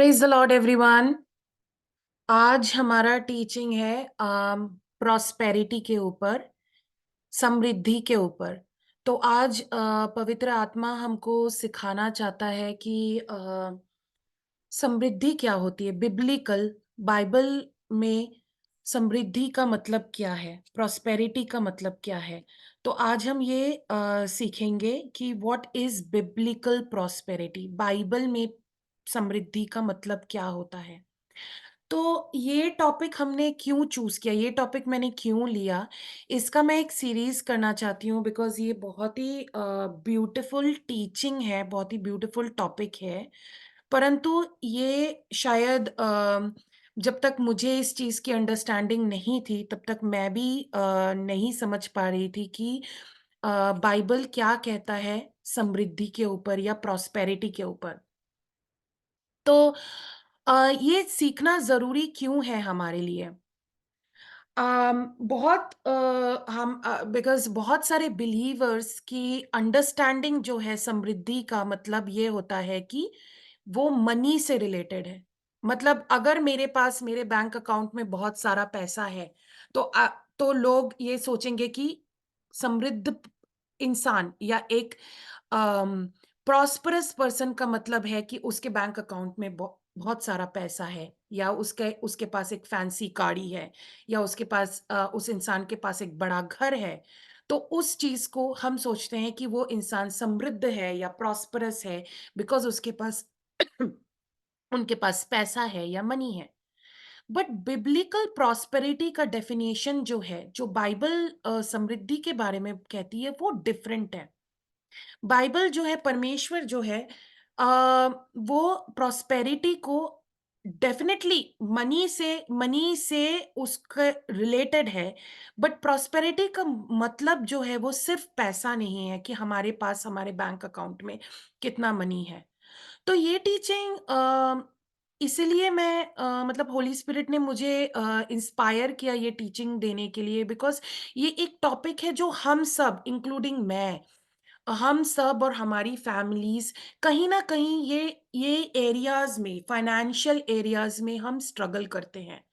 Praise the Lord everyone. आज हमारा teaching है प्रॉस्पेरिटी के ऊपर, समृद्धि के ऊपर। तो आज पवित्र आत्मा हमको सिखाना चाहता है कि समृद्धि क्या होती है। बिब्लिकल बाइबल में समृद्धि का मतलब क्या है, प्रॉस्पेरिटी का मतलब क्या है। तो आज हम ये सीखेंगे कि what is biblical prosperity. Bible में समृद्धि का मतलब क्या होता है। तो ये टॉपिक हमने क्यों चूज किया, ये टॉपिक मैंने क्यों लिया, इसका मैं एक सीरीज करना चाहती हूँ बिकॉज ये बहुत ही ब्यूटीफुल टीचिंग है, बहुत ही ब्यूटीफुल टॉपिक है। परंतु ये शायद जब तक मुझे इस चीज की अंडरस्टैंडिंग नहीं थी तब तक मैं भी नहीं समझ पा रही थी कि बाइबल क्या कहता है समृद्धि के ऊपर या प्रॉस्पेरिटी के ऊपर। तो ये सीखना ज़रूरी क्यों है हमारे लिए? बहुत हम बिकॉज़ बहुत सारे बिलीवर्स की अंडरस्टैंडिंग जो है समृद्धि का मतलब ये होता है कि वो मनी से रिलेटेड है। मतलब अगर मेरे पास मेरे बैंक अकाउंट में बहुत सारा पैसा है, तो तो लोग ये सोचेंगे कि समृद्ध इंसान या एक अम, प्रॉस्परस पर्सन का मतलब है कि उसके बैंक अकाउंट में बहुत सारा पैसा है, या उसके उसके पास एक फैंसी गाड़ी है, या उसके पास उस इंसान के पास एक बड़ा घर है। तो उस चीज को हम सोचते हैं कि वो इंसान समृद्ध है या प्रॉस्परस है बिकॉज उसके पास उनके पास पैसा है या मनी है। बट बिब्लिकल प्रॉस्पेरिटी का डेफिनेशन जो है, जो बाइबल समृद्धि के बारे में कहती है, वो डिफरेंट है। बाइबल जो है, परमेश्वर जो है, आ, वो प्रॉस्पेरिटी को डेफिनेटली मनी से उसका रिलेटेड है। बट प्रॉस्पेरिटी का मतलब जो है वो सिर्फ पैसा नहीं है कि हमारे पास हमारे बैंक अकाउंट में कितना मनी है। तो ये टीचिंग इसीलिए मैं मतलब होली स्पिरिट ने मुझे इंस्पायर किया ये टीचिंग देने के लिए, बिकॉज ये एक टॉपिक है जो हम सब इंक्लूडिंग मैं, हम सब और हमारी फैमिलीज कहीं ना कहीं ये एरियाज में, फाइनेंशियल एरियाज में हम स्ट्रगल करते हैं।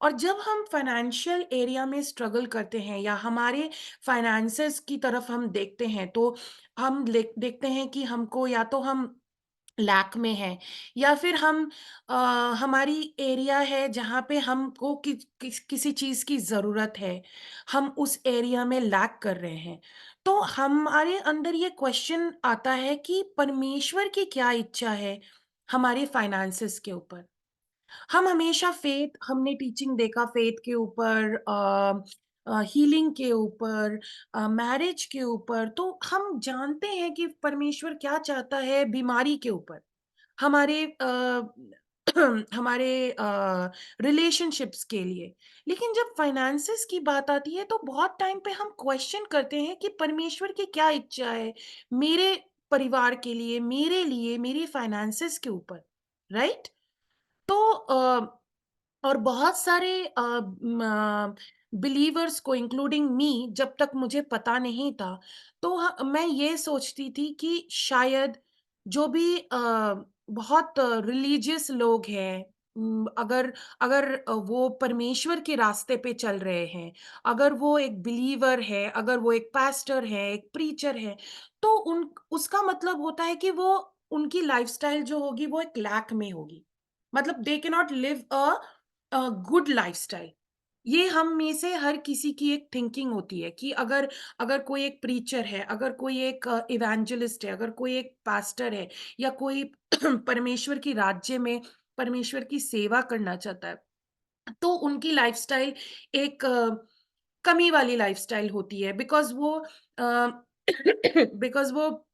और जब हम फाइनेंशियल एरिया में स्ट्रगल करते हैं या हमारे फाइनेंसेस की तरफ हम देखते हैं, तो हम देखते हैं कि हमको या तो हम लैक में है, या फिर हम अ, हमारी एरिया है जहाँ पे हमको किसी चीज़ की ज़रूरत है, हम उस एरिया में लैक कर रहे हैं। तो हमारे अंदर ये क्वेश्चन आता है कि परमेश्वर की क्या इच्छा है हमारे फाइनेंसेस के ऊपर। हम हमेशा फेथ, हमने टीचिंग देखा फेथ के ऊपर, हीलिंग के ऊपर, मैरिज के ऊपर। तो हम जानते हैं कि परमेश्वर क्या चाहता है बीमारी के ऊपर, हमारे हमारे रिलेशनशिप्स के लिए। लेकिन जब फाइनेंसेस की बात आती है तो बहुत टाइम पे हम क्वेश्चन करते हैं कि परमेश्वर की क्या इच्छा है मेरे परिवार के लिए, मेरी फाइनेंसेस के ऊपर, राइट? तो और बहुत सारे बिलीवर्स को इंक्लूडिंग मी, जब तक मुझे पता नहीं था, तो मैं ये सोचती थी कि शायद जो भी बहुत रिलीजियस लोग हैं, अगर अगर वो परमेश्वर के रास्ते पे चल रहे हैं, अगर वो एक बिलीवर है, अगर वो एक पास्टर है, एक प्रीचर है, तो उन उसका मतलब होता है कि वो, उनकी लाइफस्टाइल जो होगी वो एक लैक में होगी। मतलब they can not live a good lifestyle. ये हम में से हर किसी की एक थिंकिंग होती है कि अगर अगर कोई एक प्रीचर है, अगर कोई एक इवेंजलिस्ट है, अगर कोई एक पास्टर है, या कोई परमेश्वर की राज्य में परमेश्वर की सेवा करना चाहता है, तो उनकी लाइफस्टाइल एक कमी वाली लाइफस्टाइल होती है। बिकॉज वो बिकॉज वो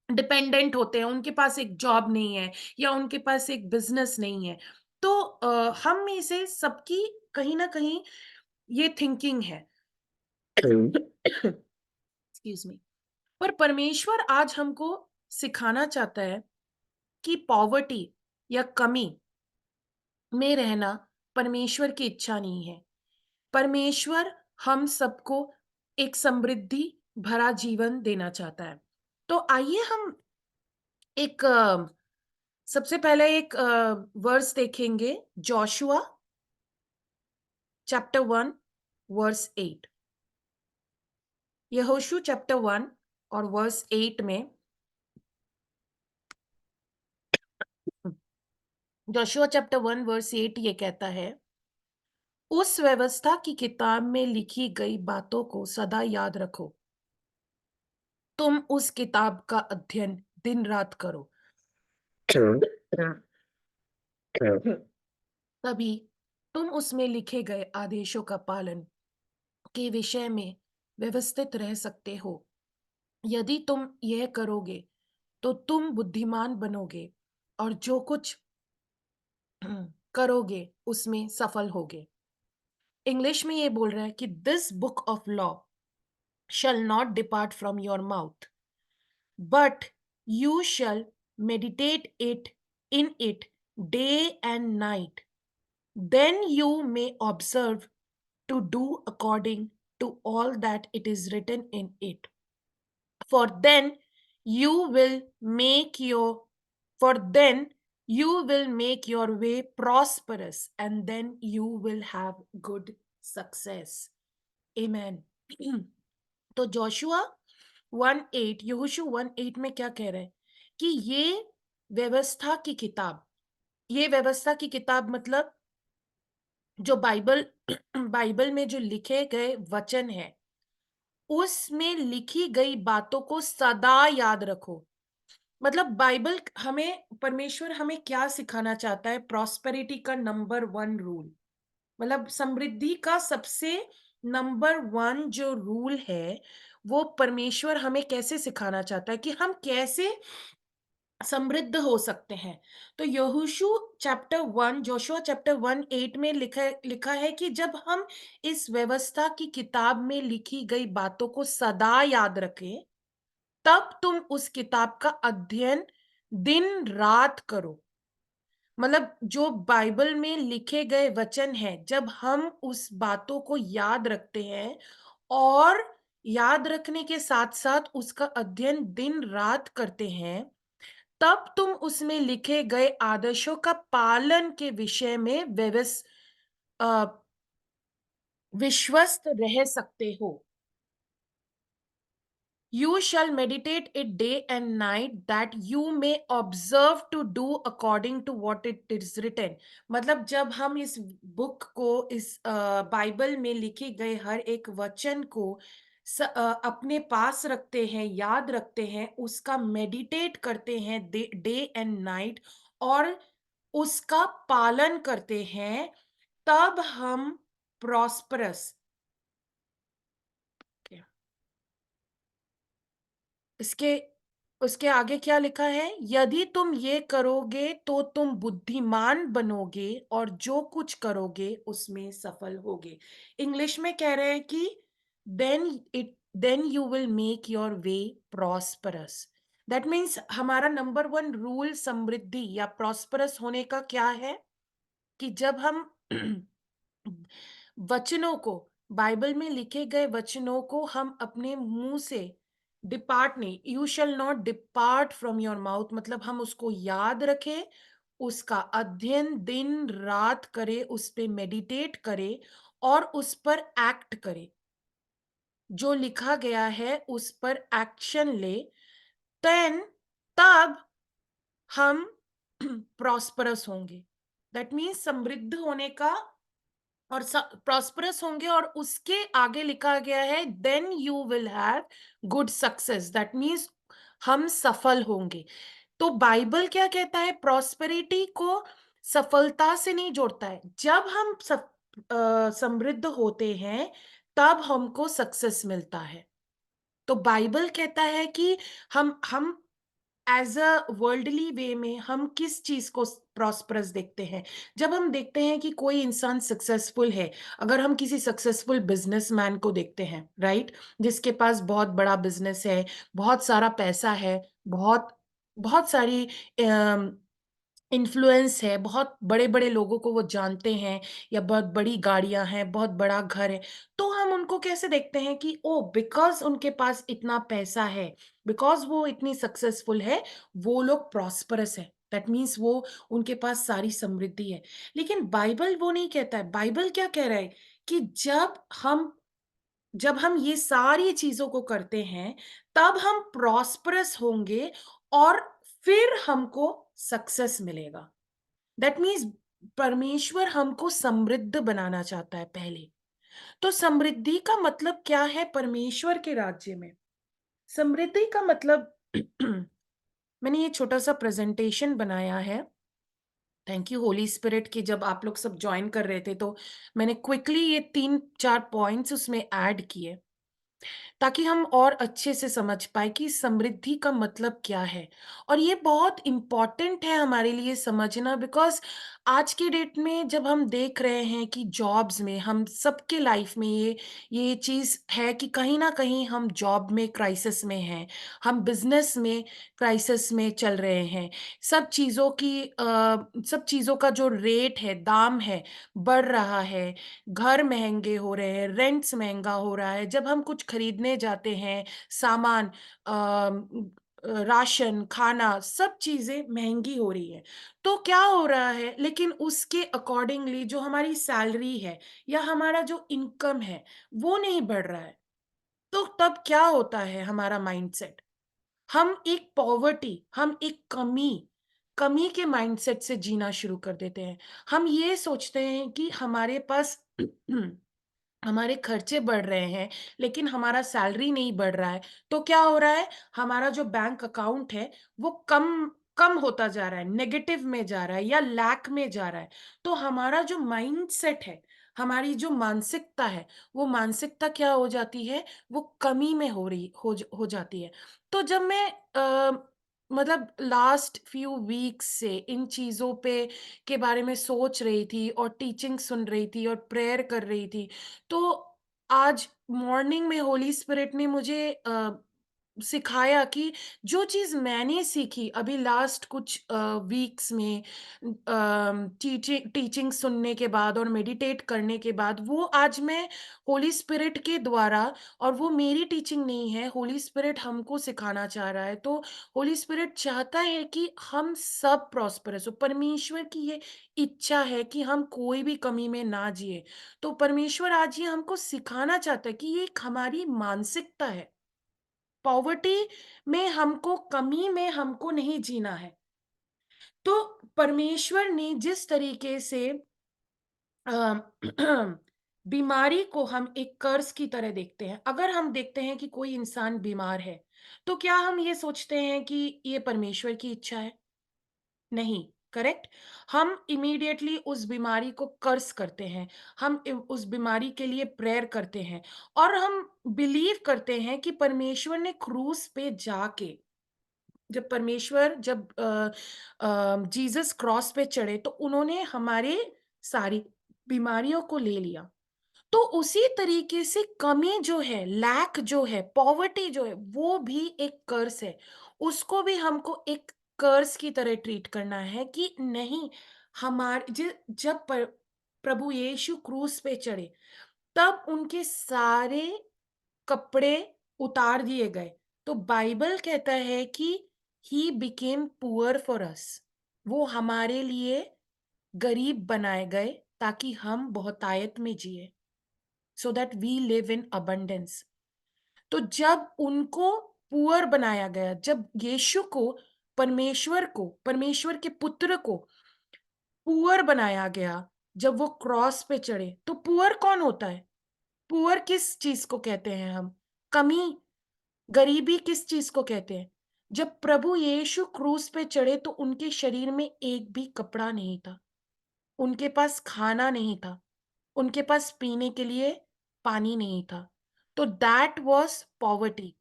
डिपेंडेंट होते हैं, उनके पास एक जॉब नहीं है, या उनके पास एक बिजनेस नहीं है। तो हम में से सबकी कहीं ना कहीं ये थिंकिंग है। Excuse me. पर परमेश्वर आज हमको सिखाना चाहता है कि पॉवर्टी या कमी में रहना परमेश्वर की इच्छा नहीं है। परमेश्वर हम सबको एक समृद्धि भरा जीवन देना चाहता है। तो आइए हम एक सबसे पहले एक वर्स देखेंगे, जोशुआ चैप्टर 1 वर्स 8। यहोशू चैप्टर 1 और वर्स 8 में जोशुआ चैप्टर 1 वर्स 8 ये कहता है, उस व्यवस्था की किताब में लिखी गई बातों को सदा याद रखो, तुम उस किताब का अध्ययन दिन रात करो, तभी तुम उसमें लिखे गए आदेशों का पालन के विषय में व्यवस्थित रह सकते हो। यदि तुम यह करोगे तो तुम बुद्धिमान बनोगे और जो कुछ करोगे उसमें सफल होगे। इंग्लिश में ये बोल रहा है कि this book of law shall not depart from your mouth, but you shall meditate it day and night. Then you may observe to do according to all that it is written in it. For then you will make your for then you will make your way prosperous, and then you will have good success. Amen. तो Joshua 1:8, यहोशू 1:8 में क्या कह रहे हैं कि व्यवस्था की किताब ये व्यवस्था की किताब मतलब जो बाइबल बाइबल में जो लिखे गए वचन है, उसमें लिखी गई बातों को सदा याद रखो। मतलब बाइबल हमें परमेश्वर हमें क्या सिखाना चाहता है? प्रॉस्पेरिटी का नंबर 1 रूल, मतलब समृद्धि का सबसे नंबर 1 जो रूल है, वो परमेश्वर हमें कैसे सिखाना चाहता है कि हम कैसे समृद्ध हो सकते हैं। तो यहोशू चैप्टर 1 जोशुआ चैप्टर 1:8 में लिखा है कि जब हम इस व्यवस्था की किताब में लिखी गई बातों को सदा याद रखें, तब तुम उस किताब का अध्ययन दिन रात करो। मतलब जो बाइबल में लिखे गए वचन हैं, जब हम उस बातों को याद रखते हैं और याद रखने के साथ-साथ उसका अध्ययन दिन रात करते हैं, तब तुम उसमें लिखे गए आदर्शों का पालन के विषय में अ, विश्वस्त रह सकते हो। You shall meditate it day and night that you may observe to do according to what it is written. मतलब जब हम इस बुक को इस बाइबल में लिखे गए हर एक वचन को अपने पास रखते हैं, याद रखते हैं, उसका मेडिटेट करते हैं डे एंड नाइट और उसका पालन करते हैं, तब हम प्रॉस्परस इसके उसके आगे क्या लिखा है? यदि तुम ये करोगे तो तुम बुद्धिमान बनोगे और जो कुछ करोगे उसमें सफल होगे। इंग्लिश में कह रहे हैं कि then then you will make your way prosperous. That means हमारा नंबर 1 रूल समृद्धि या प्रॉस्परस होने का क्या है कि जब हम वचनों को बाइबल में लिखे गए वचनों को हम अपने मुंह से डिपार्ट नहीं, you shall not depart from your mouth, मतलब हम उसको याद रखें, उसका अध्ययन दिन रात करे, उस पे मेडिटेट करे और उस पर एक्ट करे, जो लिखा गया है उस पर एक्शन ले, देन तब हम प्रॉस्परस होंगे। दैट मीन्स समृद्ध होने का और प्रॉस्परस होंगे और उसके आगे लिखा गया है then you will have good success, that means हम सफल होंगे। तो बाइबल क्या कहता है? प्रॉस्पेरिटी को सफलता से नहीं जोड़ता है। जब हम समृद्ध होते हैं तब हमको सक्सेस मिलता है। तो बाइबल कहता है कि हम एज अ वर्ल्डली वे में हम किस चीज को प्रॉस्परस देखते हैं? जब हम देखते हैं कि कोई इंसान सक्सेसफुल है, अगर हम किसी सक्सेसफुल बिजनेसमैन को देखते हैं, राइट, जिसके पास बहुत बड़ा बिजनेस है, बहुत सारा पैसा है, बहुत बहुत सारी इन्फ्लुएंस है, बहुत बड़े-बड़े लोगों को वो जानते हैं या बहुत बड़ी गाड़ियाँ हैं, बहुत बड़ा घर है, तो हम उनको कैसे देखते हैं कि ओह! बिकॉज़ उनके पास इतना पैसा है, बिकॉज़ वो इतनी सक्सेसफुल है, वो लोग प्रॉस्परस है। दैट मीन्स वो उनके पास सारी समृद्धि है। लेकिन बाइबल वो नहीं कहता है, बाइबल क्या कह रहा है कि जब हम ये सारी चीज़ों को करते हैं, तब हम प्रॉस्परस होंगे और फिर हमको सक्सेस मिलेगा। दैट मीन्स परमेश्वर हमको समृद्ध बनाना चाहता है पहले। तो समृद्धि का मतलब क्या है परमेश्वर के राज्य में? समृद्धि का मतलब मैंने ये छोटा-सा प्रेज़ेंटेशन बनाया है। थैंक यू होली स्पिरिट कि जब आप लोग सब जॉइन कर रहे थे, तो मैंने क्विकली ये 3-4 पॉइंट्स उसमें ऐड किए। ताकि हम और अच्छे से समझ पाए कि समृद्धि का मतलब क्या है। और ये बहुत इम्पोर्टेंट है हमारे लिए समझना, बिकॉज़ आज के डेट में जब हम देख रहे हैं कि जॉब्स में हम सबके लाइफ में ये चीज़ है कि कहीं न कहीं हम जॉब में क्राइसिस में हैं, हम बिज़नेस में क्राइसिस में चल रहे हैं। सब चीज़ों का जो रेट है, दाम है, बढ़ रहा है। घर महँगे हो रहे हैं, रेंट्स महँगा हो रहा है। जब हम कुछ खरीदने जाते हैं, सामान राशन, खाना, सब चीज़ें महँगी हो रही हैं। तो क्या हो रहा है, लेकिन उसके अकॉर्डिंगली जो हमारी सैलरी है या हमारा जो इनकम है, वो नहीं बढ़ रहा है। तो तब क्या होता है हमारा माइंडसेट? हम एक कमी के माइंडसेट से जीना शुरू कर देते हैं। हम ये सोचते हैं कि हमारे पास हमारे खर्चे बढ़ रहे हैं, लेकिन हमारा सैलरी नहीं बढ़ रहा है। तो क्या हो रहा है, हमारा जो बैंक अकाउंट है, वो कम कम होता जा रहा है, नेगेटिव में जा रहा है या लैक में जा रहा है। तो हमारा जो माइंडसेट है, हमारी जो मानसिकता है, वो मानसिकता क्या हो जाती है, वो कमी में हो जाती है। तो जब मैं मतलब लास्ट फ्यू वीक्स से इन चीज़ों पे के बारे में सोच रही थी और टीचिंग सुन रही थी और प्रेयर कर रही थी, तो आज मॉर्निंग में होली स्पिरिट ने मुझे सिखाया कि जो चीज़ मैंने सीखी अभी लास्ट कुछ वीक्स में टीचिंग सुनने के बाद और मेडिटेट करने के बाद, वो आज मैं होली स्पिरिट के द्वारा, और वो मेरी टीचिंग नहीं है, होली स्पिरिट हमको सिखाना चाह रहा है। तो होली स्पिरिट चाहता है कि हम सब प्रॉस्परस हो। परमेश्वर की ये इच्छा है कि हम कोई भी कमी में ना जिए। तो परमेश्वर आज ये हमको सिखाना चाहता है कि ये एक हमारी मानसिकता है। पॉवर्टी में हमको, कमी में हमको नहीं जीना है। तो परमेश्वर ने जिस तरीके से अ, बीमारी को हम एक कर्स की तरह देखते हैं। अगर हम देखते हैं कि कोई इंसान बीमार है, तो क्या हम ये सोचते हैं कि ये परमेश्वर की इच्छा है? नहीं, करेक्ट? हम इमीडिएटली उस बीमारी को कर्स करते हैं। हम उस बीमारी के लिए प्रेयर करते हैं और हम बिलीव करते हैं कि परमेश्वर ने क्रूस पे जाके, जब जीसस क्रॉस पे चढ़े, तो उन्होंने हमारे सारी बीमारियों को ले लिया। तो उसी तरीके से कमी जो है, लैक जो है, पॉवर्टी जो है, वो भी एक कर्स है। उसको भी हमको एक कर्स की तरह ट्रीट करना है कि नहीं, जब प्रभु यीशु क्रूस पे चढ़े, तब उनके सारे कपड़े उतार दिए गए। तो बाइबल कहता है कि he became poor for us. वो हमारे लिए गरीब बनाए गए ताकि हम बहुतायत में जिए, so that we live in abundance. तो जब उनको पुअर बनाया गया, जब यीशु को, परमेश्वर के पुत्र को पुअर बनाया गया, जब वो क्रॉस पे चढ़े, तो पुअर कौन होता है? पुअर किस चीज को कहते हैं हम? कमी, गरीबी किस चीज को कहते हैं? जब प्रभु यीशु क्रूस पे चढ़े, तो उनके शरीर में एक भी कपड़ा नहीं था, उनके पास खाना नहीं था, उनके पास पीने के लिए पानी नहीं था। तो that was poverty.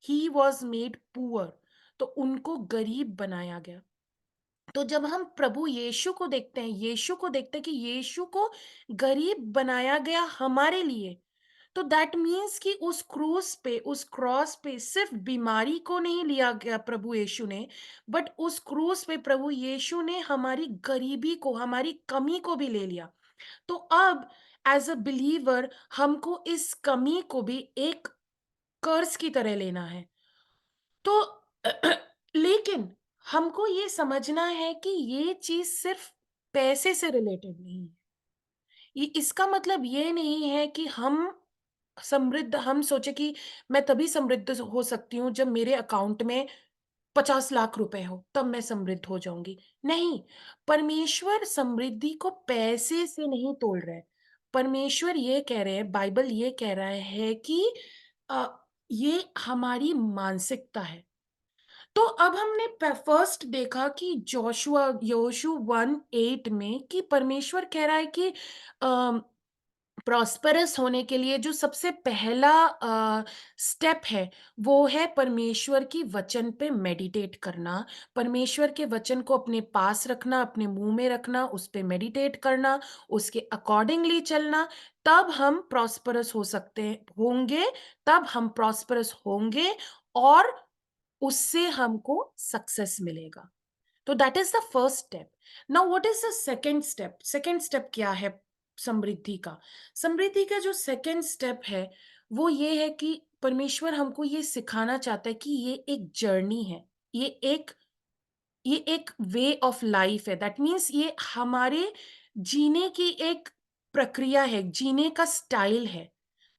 He was made poor. तो उनको गरीब बनाया गया। तो जब हम प्रभु यीशु को देखते हैं, यीशु को देखते हैं कि यीशु को गरीब बनाया गया हमारे लिए, तो दैट मीन्स कि उस क्रॉस पे सिर्फ बीमारी को नहीं लिया गया प्रभु यीशु ने, बट उस क्रूस पे प्रभु यीशु ने हमारी गरीबी को, हमारी कमी को भी ले लिया। तो अब एज अ बिलीवर हमको इस कमी को भी एक कर्स की तरह लेना है। तो लेकिन हमको ये समझना है कि ये चीज़ सिर्फ़ पैसे से रिलेटेड नहीं है। ये इसका मतलब ये नहीं है कि हम सोचे कि मैं तभी समृद्ध हो सकती हूँ जब मेरे अकाउंट में 50 लाख रुपए हो, तब मैं समृद्ध हो जाऊँगी। नहीं, परमेश्वर समृद्धि को पैसे से नहीं तोल रहे हैं। परमेश्वर ये कह रहे हैं, बाइबल ये कह रहा है कि अ, ये हमारी मानसिकता है। तो अब हमने फर्स्ट देखा कि योशु 1:8 में कि परमेश्वर कह रहा है कि प्रॉस्पेरस होने के लिए जो सबसे पहला स्टेप है, वो है परमेश्वर की वचन पे मेडिटेट करना, परमेश्वर के वचन को अपने पास रखना, अपने मुंह में रखना, उस पे मेडिटेट करना, उसके अकॉर्डिंगली चलना, तब हम प्रॉस्पेरस होंगे, तब हम प्रॉस्पेरस होंगे और उससे हमको सक्सेस मिलेगा। तो that is the first step. Now what is the second step? Second step क्या है समृद्धि का? समृद्धि का जो सेकंड स्टेप है, वो ये है कि परमेश्वर हमको ये सिखाना चाहता है कि ये एक जर्नी है। ये एक ये एक वे ऑफ लाइफ है। दैट मीन्स ये हमारे जीने की एक प्रक्रिया है, जीने का स्टाइल है।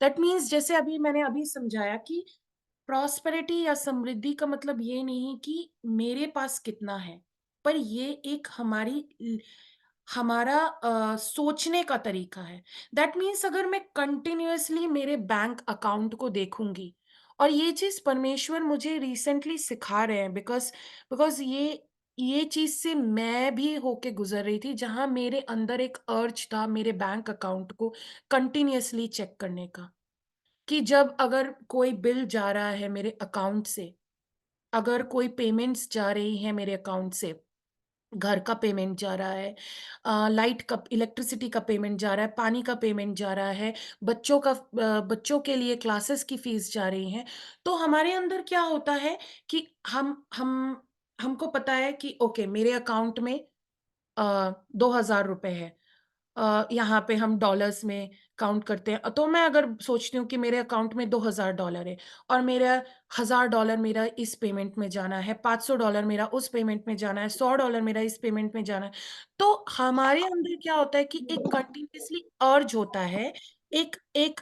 दैट मीन्स जैसे अभी मैंने अभी समझाया कि प्रॉस्पेरिटी या समृद्धि का मतलब ये नहीं कि मेरे पास कितना है, पर ये एक हमारा सोचने का तरीका है। दैट मीन्स अगर मैं कंटिन्यूअसली मेरे बैंक अकाउंट को देखूंगी, और ये चीज परमेश्वर मुझे रिसेंटली सिखा रहे हैं, बिकॉज बिकॉज ये चीज से मैं भी होके गुजर रही थी, जहां मेरे अंदर एक अर्ज था मेरे बैंक अकाउंट को कंटिन्यूअसली चेक करने का, कि जब अगर कोई बिल जा रहा है मेरे अकाउंट से, अगर कोई पेमेंट्स जा रही हैं मेरे अकाउंट से, घर का पेमेंट जा रहा है, लाइट का इलेक्ट्रिसिटी का पेमेंट जा रहा है, पानी का पेमेंट जा रहा है, बच्चों के लिए क्लासेस की फीस जा रही है, तो हमारे अंदर क्या होता है कि हमको पता है कि ओके मेरे अकाउंट में 2,000 रुपए है। यहाँ पे हम डॉलर्स में काउंट करते हैं। तो मैं अगर सोचती हूँ कि मेरे अकाउंट में $2,000 है और मेरा $1,000 मेरा इस पेमेंट में जाना है, $500 मेरा उस पेमेंट में जाना है, $100 मेरा इस पेमेंट में जाना है। तो हमारे अंदर क्या होता है कि एक कंटीन्यूअसली अर्ज होता है, एक एक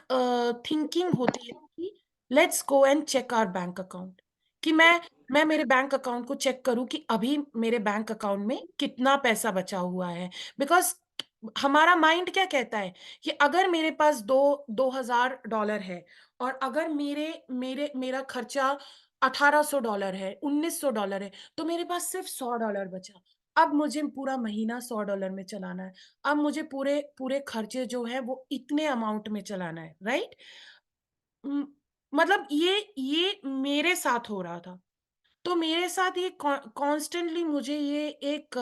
थिंकिंग होती है कि let's go and check our bank account, कि मैं मेरे बैंक अकाउंट को चेक करूँ कि अभी मेरे बैंक अकाउंट में कितना पैसा बचा हुआ है। बिकॉज़ हमारा माइंड क्या कहता है कि अगर मेरे पास 2,000 डॉलर है और अगर मेरा खर्चा $1,800 है, $1,900 है, तो मेरे पास सिर्फ $100 बचा। अब मुझे पूरा महीना $100 में चलाना है। अब मुझे पूरे पूरे खर्चे जो है वो इतने अमाउंट में चलाना है, राइट? उम, मतलब ये मेरे साथ हो रहा था। तो मेरे साथ ये कॉन्स्टेंटली मुझे ये एक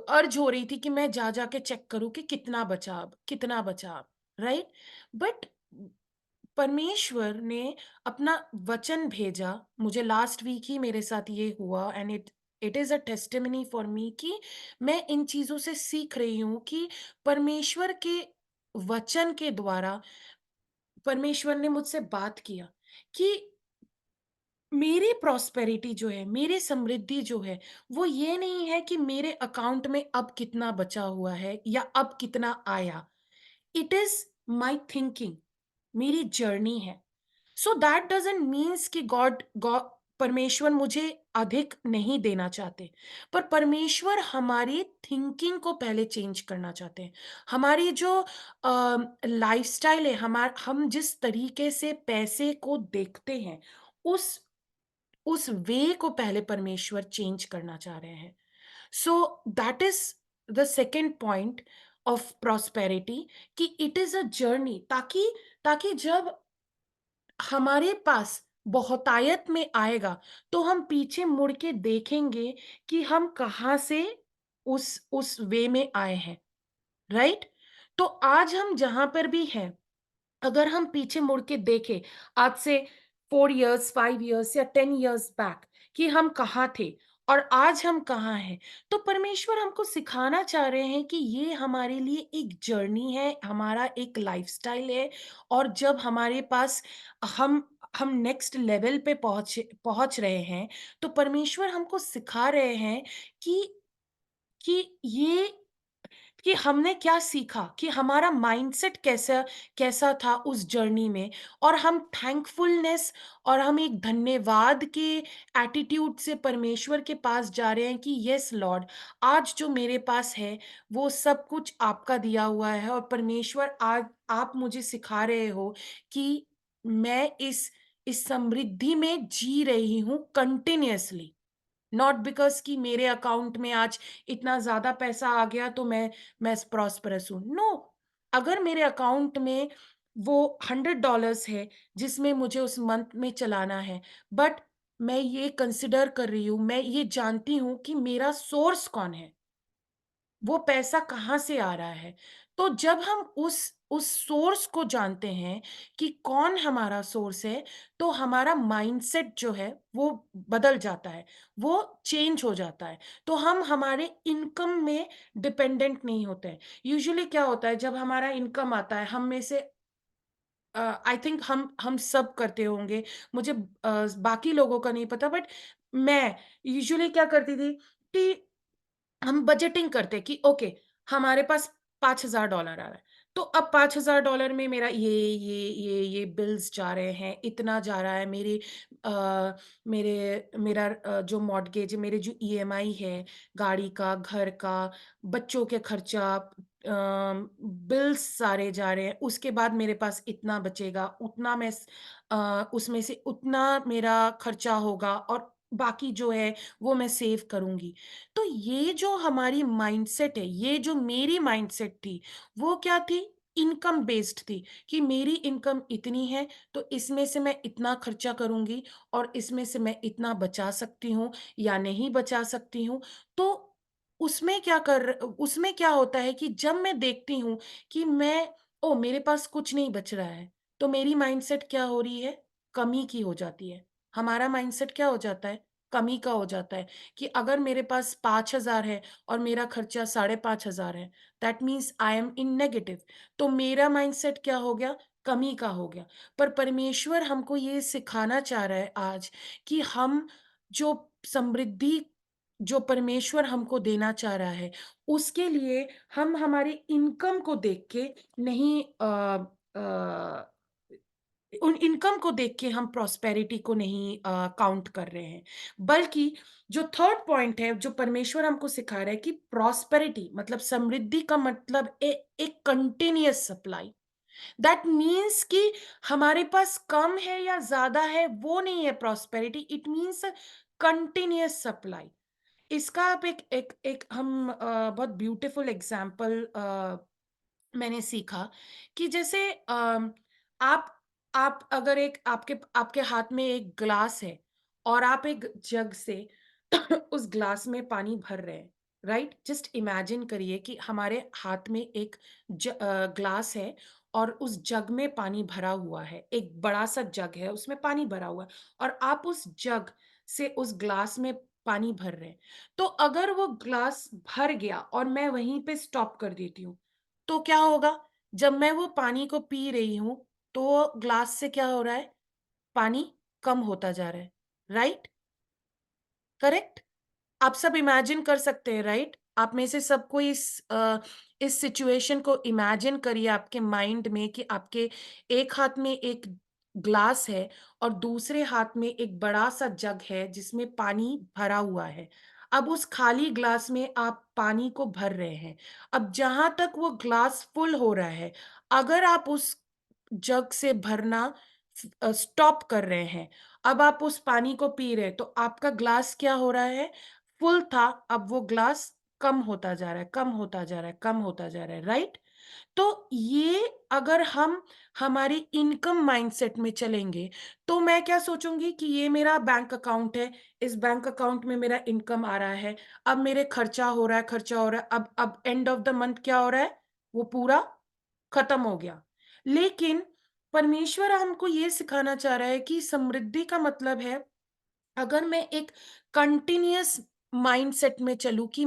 अर्ज हो रही थी कि मैं जा जाके चेक करूं कि कितना बचा अब, कितना बचा अब, राइट? बट परमेश्वर ने अपना वचन भेजा। मुझे लास्ट वीक ही मेरे साथ ये हुआ, and it it is a testimony for me कि मैं इन चीजों से सीख रही हूँ कि परमेश्वर के वचन के द्वारा परमेश्वर ने मुझसे बात किया कि मेरी प्रॉस्पेरिटी जो है, मेरी समृद्धि जो है, वो ये नहीं है कि मेरे अकाउंट में अब कितना बचा हुआ है या अब कितना आया। इट इज़ माय थिंकिंग, मेरी जर्नी है। सो दैट डज़न्ट मीन्स कि गॉ परमेश्वर मुझे अधिक नहीं देना चाहते, पर परमेश्वर हमारी थिंकिंग को पहले चेंज करना चाहते हैं। हमारी जो लाइफ़स्टाइल है, हम जिस तरीके से पैसे को देखते हैं, उस उस वे को पहले परमेश्वर चेंज करना चाह रहे हैं। सो that is the second point of prosperity, कि इट इज अ जर्नी, ताकि ताकि जब हमारे पास बहुतायत में आएगा, तो हम पीछे मुड़ के देखेंगे कि हम कहाँ से उस वे में आए हैं, राइट? तो आज हम जहां पर भी हैं, अगर हम पीछे मुड़ के देखें, आज से 4 इयर्स, 5 इयर्स या 10 इयर्स बैक, कि हम कहाँ थे और आज हम कहाँ हैं, तो परमेश्वर हमको सिखाना चाह रहे हैं कि ये हमारे लिए एक जर्नी है, हमारा एक लाइफस्टाइल है। और जब हमारे पास हम हम नेक्स्ट लेवल पे पहुँच रहे हैं, तो परमेश्वर हमको सिखा रहे हैं कि ये कि हमने क्या सीखा, कि हमारा माइंडसेट कैसा कैसा था उस जर्नी में, और हम थैंकफुलनेस और हम एक धन्यवाद के एटीट्यूड से परमेश्वर के पास जा रहे हैं कि यस लॉर्ड, आज जो मेरे पास है वो सब कुछ आपका दिया हुआ है, और परमेश्वर आज आप मुझे सिखा रहे हो कि मैं इस समृद्धि में जी रही हूँ कंटिन्यूअसली। नॉट बिकॉज़ कि मेरे अकाउंट में आज इतना ज़्यादा पैसा आ गया तो मैं प्रॉस्परस हूँ। नो, अगर मेरे अकाउंट में वो $100 है जिसमें मुझे उस मंथ में चलाना है, बट मैं ये कंसिडर कर रही हूँ, मैं ये जानती हूँ कि मेरा सोर्स कौन है। वो पैसा कहाँ से आ रहा है? तो जब हम उस सोर्स को जानते हैं कि कौन हमारा सोर्स है, तो हमारा माइंडसेट जो है वो बदल जाता है, वो चेंज हो जाता है। तो हम हमारे इनकम में डिपेंडेंट नहीं होते हैं। यूजुअली क्या होता है जब हमारा इनकम आता है, हम में से आई थिंक हम सब करते होंगे। मुझे बाकी लोगों का नहीं पता, बट मैं यूजुअली क्या करती थी कि हम बजटिंग करते हैं कि ओके, हमारे पास $5000 आ रहा है। तो अब $5000 में मेरा ये बिल्स जा रहे हैं, इतना जा रहा है, मेरा जो मॉर्टगेज है, मेरे जो ईएमआई है, गाड़ी का, घर का, बच्चों के खर्चा, बिल्स सारे जा रहे हैं। उसके बाद मेरे पास इतना बचेगा, उतना उसमें से उतना मेरा खर्चा होगा, और बाकी जो है वो मैं सेव करूँगी। तो ये जो हमारी माइंडसेट है, ये जो मेरी माइंडसेट थी, वो क्या थी? इनकम बेस्ड थी, कि मेरी इनकम इतनी है, तो इसमें से मैं इतना खर्चा करूँगी, और इसमें से मैं इतना बचा सकती हूँ या नहीं बचा सकती हूँ। तो उसमें क्या होता है कि जब मैं देखती हूँ कि ओह! मेरे पास कुछ नहीं बच रहा है, तो मेरी माइंडसेट क्या हो रही है? कमी की हो जाती है। हमारा माइंडसेट क्या हो जाता है? कमी का हो जाता है। कि अगर मेरे पास 5,000 है और मेरा खर्चा 5,500 है, that means I am in negative. तो मेरा माइंडसेट क्या हो गया? कमी का हो गया। पर परमेश्वर हमको ये सिखाना चाह रहा है आज कि हम जो समृद्धि जो परमेश्वर हमको देना चाह रहा है, उसके लिए हम हमारी इनकम को देख के नहीं, अ उन इनकम को देख के हम प्रॉस्पेरिटी को नहीं काउंट कर रहे हैं। बल्कि जो थर्ड पॉइंट है, जो परमेश्वर हमको सिखा रहा है कि प्रॉस्पेरिटी मतलब समृद्धि का मतलब एक कंटीन्यूअस सप्लाई। दैट मीन्स कि हमारे पास कम है या ज़्यादा है, वो नहीं है prosperity, it means continuous supply. इसका आप एक एक एक हम बहुत ब्यूटीफुल एग्ज़ाम्पल मैंने सीखा कि जैसे आप आप अगर एक आपके आपके हाथ में एक ग्लास है, और आप एक जग से उस ग्लास में पानी भर रहे हैं, राइट? जस्ट इमेजिन करिए कि हमारे हाथ में एक ग्लास है, और उस जग में पानी भरा हुआ है, एक बड़ा सा जग है, उसमें पानी भरा हुआ है, और आप उस जग से उस ग्लास में पानी भर रहे हैं। तो अगर वो ग्लास भर गया और मैं वहीं पे स्टॉप कर देती हूँ, तो क्या होगा? जब मैं वो पानी को पी रही हूँ, तो ग्लास से क्या हो रहा है? पानी कम होता जा रहा है, राइट? करेक्ट? आप सब इमेजिन कर सकते हैं, राइट? आप में से सबको इस सिचुएशन को इमेजिन करिए आपके माइंड में कि आपके एक हाथ में एक ग्लास है, और दूसरे हाथ में एक बड़ा-सा जग है जिसमें पानी भरा हुआ है। अब उस खाली ग्लास में आप पानी को भर रहे हैं। अब जहाँ तक वो ग्लास फुल हो रहा है, अगर आप उस जग से भरना स्टॉप कर रहे हैं, अब आप उस पानी को पी रहे हैं, तो आपका ग्लास क्या हो रहा है? फुल था, अब वो ग्लास कम होता जा रहा है, कम होता जा रहा है, कम होता जा रहा है, राइट? तो ये अगर हम हमारी इनकम माइंडसेट में चलेंगे, तो मैं क्या सोचूँगी कि ये मेरा बैंक अकाउंट है, इस बैंक अकाउंट में मेरा इनकम आ रहा है, अब मेरे खर्चा हो रहा है, खर्चा हो रहा है, अब एंड ऑफ द मंथ क्या हो रहा है? वो पूरा खत्म हो गया। लेकिन परमेश्वर हमको ये सिखाना चाह रहा है कि समृद्धि का मतलब है, अगर मैं एक कंटीन्यूअस माइंडसेट में चलूँ कि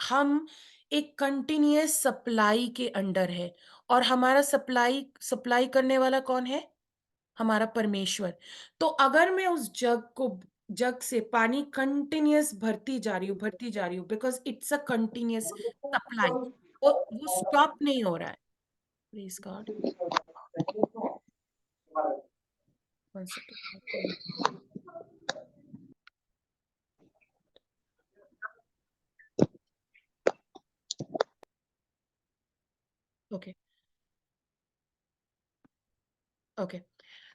हम एक कंटीन्यूअस सप्लाई के अंडर है, और हमारा सप्लाई सप्लाई करने वाला कौन है? हमारा परमेश्वर। तो अगर मैं उस जग से पानी कंटिन्यूअस भरती जा रही हूँ, because it's a continuous supply, वो स्टॉप नहीं हो रहा है। Praise God. 1 second. Okay, okay.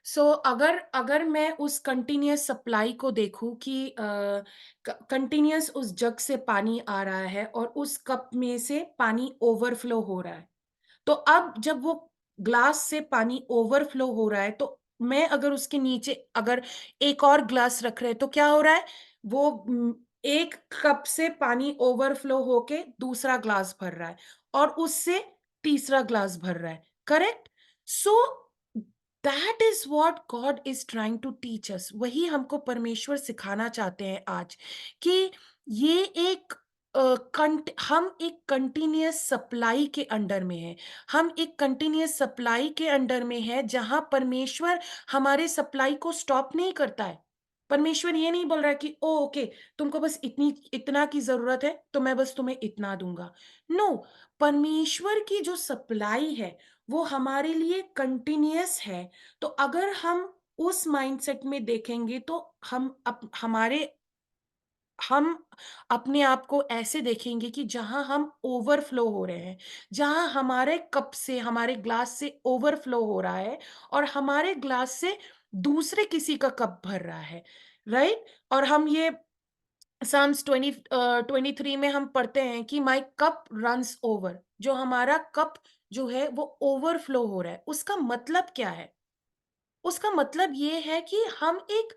So अगर अगर मैं उस कंटिन्यूअस सप्लाई को देखूं कि कंटिन्यूअस उस जग से पानी आ रहा है और उस कप में से पानी ओवरफ्लो हो रहा है, तो अब जब वो ग्लास से पानी ओवरफ्लो हो रहा है, तो मैं अगर उसके नीचे अगर एक और ग्लास रख रहे हैं, तो क्या हो रहा है? वो एक कप से पानी ओवरफ्लो होके दूसरा ग्लास भर रहा है और उससे तीसरा ग्लास भर रहा है। Correct? So that is what God is trying to teach us. वही हमको परमेश्वर सिखाना चाहते हैं आज, कि ये एक हम एक कंटिन्यूअस सप्लाई के अंडर में है। हम एक कंटिन्यूअस सप्लाई के अंडर में है, जहां परमेश्वर हमारे सप्लाई को स्टॉप नहीं करता है। परमेश्वर ये नहीं बोल रहा है कि ओ ओके, तुमको बस इतना की जरूरत है, तो मैं बस तुम्हें इतना दूंगा। नो, परमेश्वर की जो सप्लाई है वो हमारे लिए कंटिन्यूअस है। तो अगर हम उस माइंडसेट में देखेंगे, तो हम अपने आप को ऐसे देखेंगे कि जहां हम ओवरफ्लो हो रहे हैं, जहां हमारे कप से, हमारे ग्लास से ओवरफ्लो हो रहा है और हमारे ग्लास से दूसरे किसी का कप भर रहा है। राइट? और हम ये Psalms 23 में हम पढ़ते हैं कि माई कप रन्स ओवर। जो हमारा कप जो है वो ओवरफ्लो हो रहा है, उसका मतलब क्या है? उसका मतलब ये है कि हम एक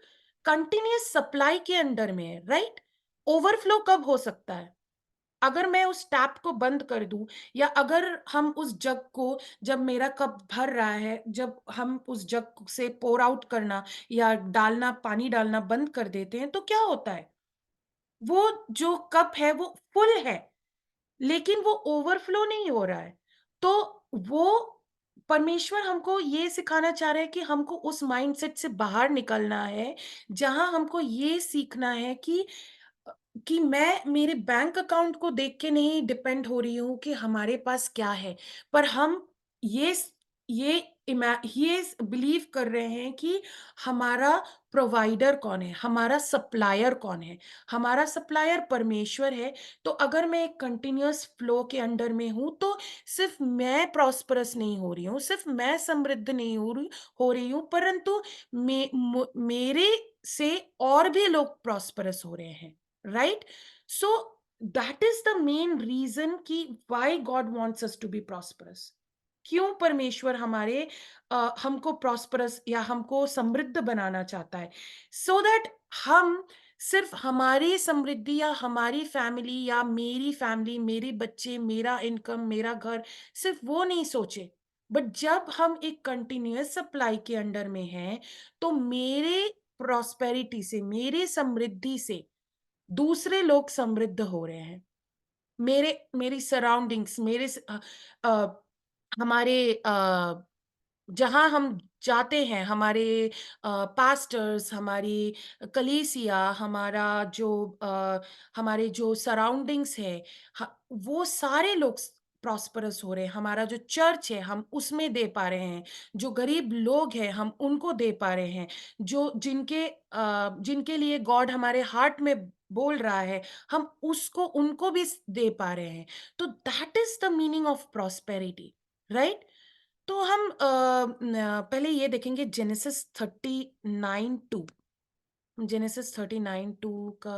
कंटिन्यूअस सप्लाई के अंडर में है। राइट? ओवरफ्लो कब हो सकता है? अगर मैं उस टैप को बंद कर दूं, या अगर हम उस जग को, जब मेरा कप भर रहा है, जब हम उस जग से पोर आउट करना या पानी डालना बंद कर देते हैं, तो क्या होता है? वो जो कप है वो फुल है, लेकिन वो ओवरफ्लो नहीं हो रहा है। तो वो परमेश्वर हमको ये सिखाना चाह रहे हैं कि हमको उस माइंडसेट से बाहर निकलना है, जहां हमको ये सीखना है अ, कि मैं मेरे बैंक अकाउंट को देख के नहीं डिपेंड हो रही हूँ कि हमारे पास क्या है, पर हम ये ये ये बिलीव कर रहे हैं कि हमारा प्रोवाइडर कौन है, हमारा सप्लायर कौन है। हमारा सप्लायर परमेश्वर है। तो अगर मैं एक कंटिन्यूअस फ्लो के अंडर में हूं, तो सिर्फ मैं प्रॉस्परस नहीं हो रही हूँ, सिर्फ मैं समृद्ध नहीं हो रही हूँ, परंतु मेरे से और भी लोग प्रॉस्परस हो रहे हैं। Right? So that is the main reason कि why God wants us to be prosperous. क्यों परमेश्वर हमको प्रॉस्परस या हमको समृद्ध बनाना चाहता है? सो दैट हम सिर्फ हमारी समृद्धि या हमारी फैमिली या मेरी फैमिली, मेरे बच्चे, मेरा इनकम, मेरा घर, सिर्फ वो नहीं सोचे। बट जब हम एक कंटिन्यूअस सप्लाई के अंडर में हैं, तो मेरे प्रॉस्पेरिटी से, मेरे समृद्धि से दूसरे लोग समृद्ध हो रहे हैं। मेरी सराउंडिंग्स, हमारे जहाँ हम जाते हैं, हमारे पास्टर्स, हमारी कलीसिया, हमारे जो सराउंडिंग्स है, वो सारे लोग प्रॉस्परस हो रहे हैं। हमारा जो चर्च है, हम उसमें दे पा रहे हैं। जो गरीब लोग हैं, हम उनको दे पा रहे हैं। जिनके लिए गॉड हमारे हार्ट में बोल रहा है, हम उसको उनको भी दे पा रहे हैं। तो that is the meaning of prosperity. Right? तो हम पहले ये देखेंगे जेनेसिस 39:2। जेनेसिस 39:2 का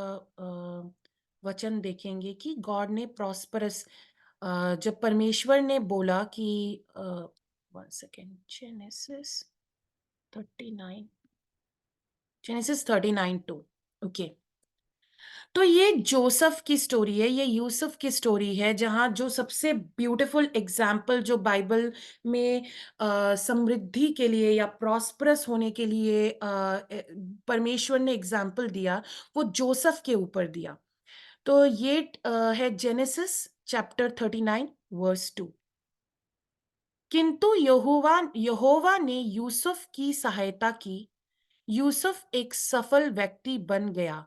वचन देखेंगे कि गॉड ने प्रॉस्परस, जब परमेश्वर ने बोला कि 1 second, thirty nine genesis 39:2। Okay. तो ये जोसेफ की स्टोरी है, ये यूसुफ की स्टोरी है, जहाँ जो सबसे ब्यूटीफुल एग्जाम्पल जो बाइबल में समृद्धि के लिए या प्रॉस्परस होने के लिए परमेश्वर ने एग्जाम्पल दिया, वो जोसेफ के ऊपर दिया। तो ये है जेनेसिस चैप्टर 39 वर्स 2। किंतु यहोवा यहोवा ने यूसुफ की सहायता की। यूसुफ एक सफल व्यक्ति बन गया।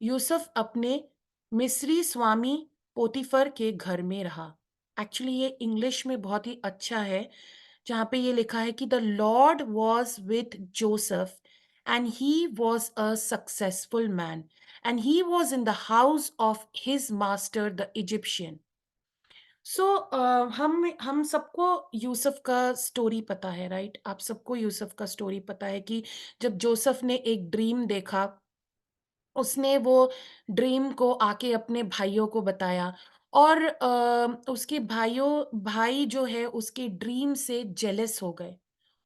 यूसुफ अपने मिस्री स्वामी पोतीफर के घर में रहा। एक्चुअली ये इंग्लिश में बहुत ही अच्छा है, जहाँ पे ये लिखा है कि the Lord was with Joseph and he was a successful man and he was in the house of his master the Egyptian. So हम सबको यूसुफ का स्टोरी पता है, राइट? आप सबको यूसुफ का स्टोरी पता है कि जब जोसेफ ने एक ड्रीम देखा, उसने वो ड्रीम को आके अपने भाइयों को बताया और उसके भाई जो है उसके ड्रीम से जेलस हो गए।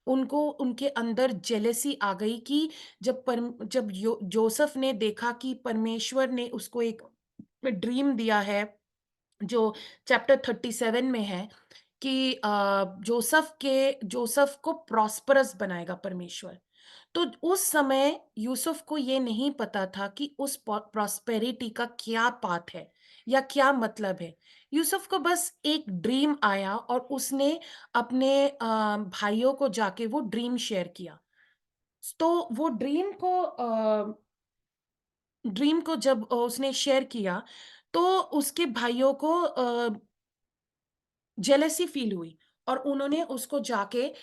उनको उनके अंदर जेलेसी आ गई कि जब जोसेफ ने देखा कि परमेश्वर ने उसको एक ड्रीम दिया है, जो चैप्टर 37 में है कि जोसेफ को प्रॉस्परस बनाएगा परमेश्वर। तो उस समय यूसुफ को ये नहीं पता था कि उस प्रॉस्पेरिटी का क्या पाथ है या क्या मतलब है। यूसुफ को बस एक ड्रीम आया और उसने अपने भाइयों को जाके वो ड्रीम शेयर किया। तो वो ड्रीम को जब उसने शेयर किया, तो उसके भाइयों को जेलसी फील हुई और उन्होंने उसको जाके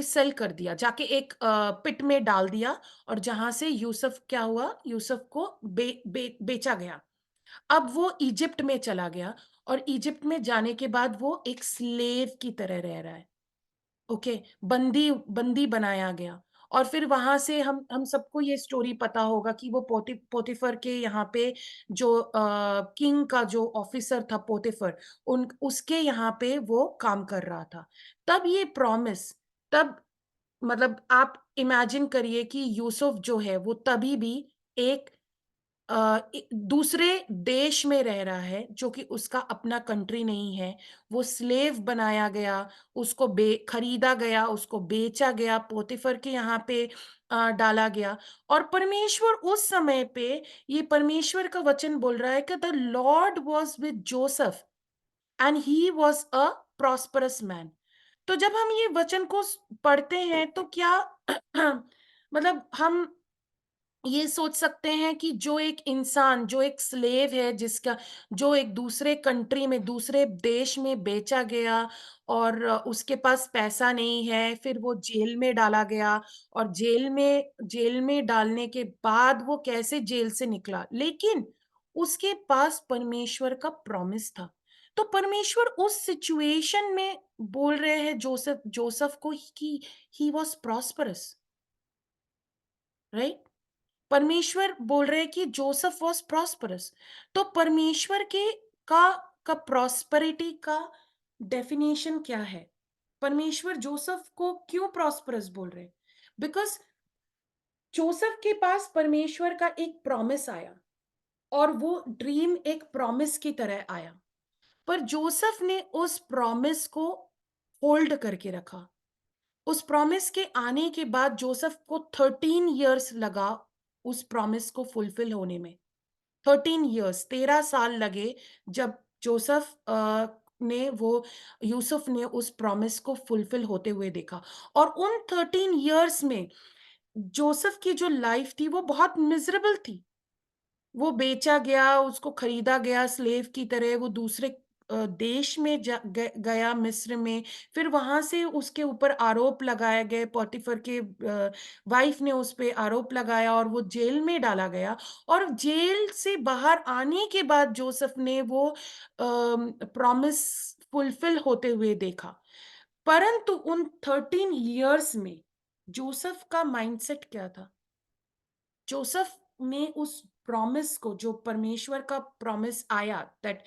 सेल कर दिया, जाके एक पिट में डाल दिया और जहां से यूसुफ क्या हुआ, यूसुफ को बेचा गया। अब वो इजिप्ट में चला गया और इजिप्ट में जाने के बाद वो एक स्लेव की तरह रह रहा है। ओके, बंदी बंदी बनाया गया और फिर वहां से हम सबको ये स्टोरी पता होगा कि वो पोतीफर के यहाँ पे जो किंग का जो ऑफिसर था पोतीफर, उन उसके यहाँ पे वो काम कर रहा था। तब ये प्रॉमिस, तब मतलब आप इमेजिन करिए कि यूसुफ जो है वो तभी भी एक दूसरे देश में रह रहा है जो कि उसका अपना कंट्री नहीं है। वो स्लेव बनाया गया, उसको खरीदा गया, उसको बेचा गया, पोतीफर के यहाँ पे डाला गया। और परमेश्वर उस समय पे, ये परमेश्वर का वचन बोल रहा है कि the Lord was with Joseph and he was a prosperous man. तो जब हम ये वचन को पढ़ते हैं तो क्या मतलब हम ये सोच सकते हैं कि जो एक इंसान, जो एक स्लेव है, जिसका जो एक दूसरे कंट्री में, दूसरे देश में बेचा गया और उसके पास पैसा नहीं है, फिर वो जेल में डाला गया और जेल में डालने के बाद वो कैसे जेल से निकला, लेकिन उसके पास परमेश्वर का प्रॉमिस था। तो परमेश्वर उस सिचुएशन में बोल रहे हैं जोसेफ जोसेफ को कि ही वाज प्रॉस्परस, राइट? परमेश्वर बोल रहे हैं कि जोसेफ वॉज प्रॉस्परस। तो परमेश्वर के का प्रॉस्पेरिटी का डेफिनेशन क्या है? परमेश्वर जोसेफ को क्यों प्रॉस्परस बोल रहे हैं? बिकॉज जोसेफ के पास परमेश्वर का एक प्रॉमिस आया और वो ड्रीम एक प्रॉमिस की तरह आया, पर जोसेफ ने उस प्रॉमिस को होल्ड करके रखा। उस प्रॉमिस के आने के बाद जोसेफ को 13 इयर्स लगा उस प्रॉमिस को फुलफिल होने में। 13 इयर्स, 13 साल लगे जब ने वो यूसुफ ने उस प्रॉमिस को फुलफिल होते हुए देखा। और उन 13 इयर्स में जोसेफ की जो लाइफ थी वो बहुत मिजरेबल थी। वो बेचा गया, उसको खरीदा गया स्लेव की तरह, वो दूसरे देश में गया, मिस्र में। फिर वहां से उसके ऊपर आरोप लगाए गए, पोटीफर के वाइफ ने उस पे आरोप लगाया और वो जेल में डाला गया। और जेल से बाहर आने के बाद जोसेफ ने वो प्रॉमिस फुलफिल होते हुए देखा। परंतु उन 13 इयर्स में जोसेफ का माइंडसेट क्या था? जोसेफ ने उस प्रॉमिस को, जो परमेश्वर का प्रॉमिस आया that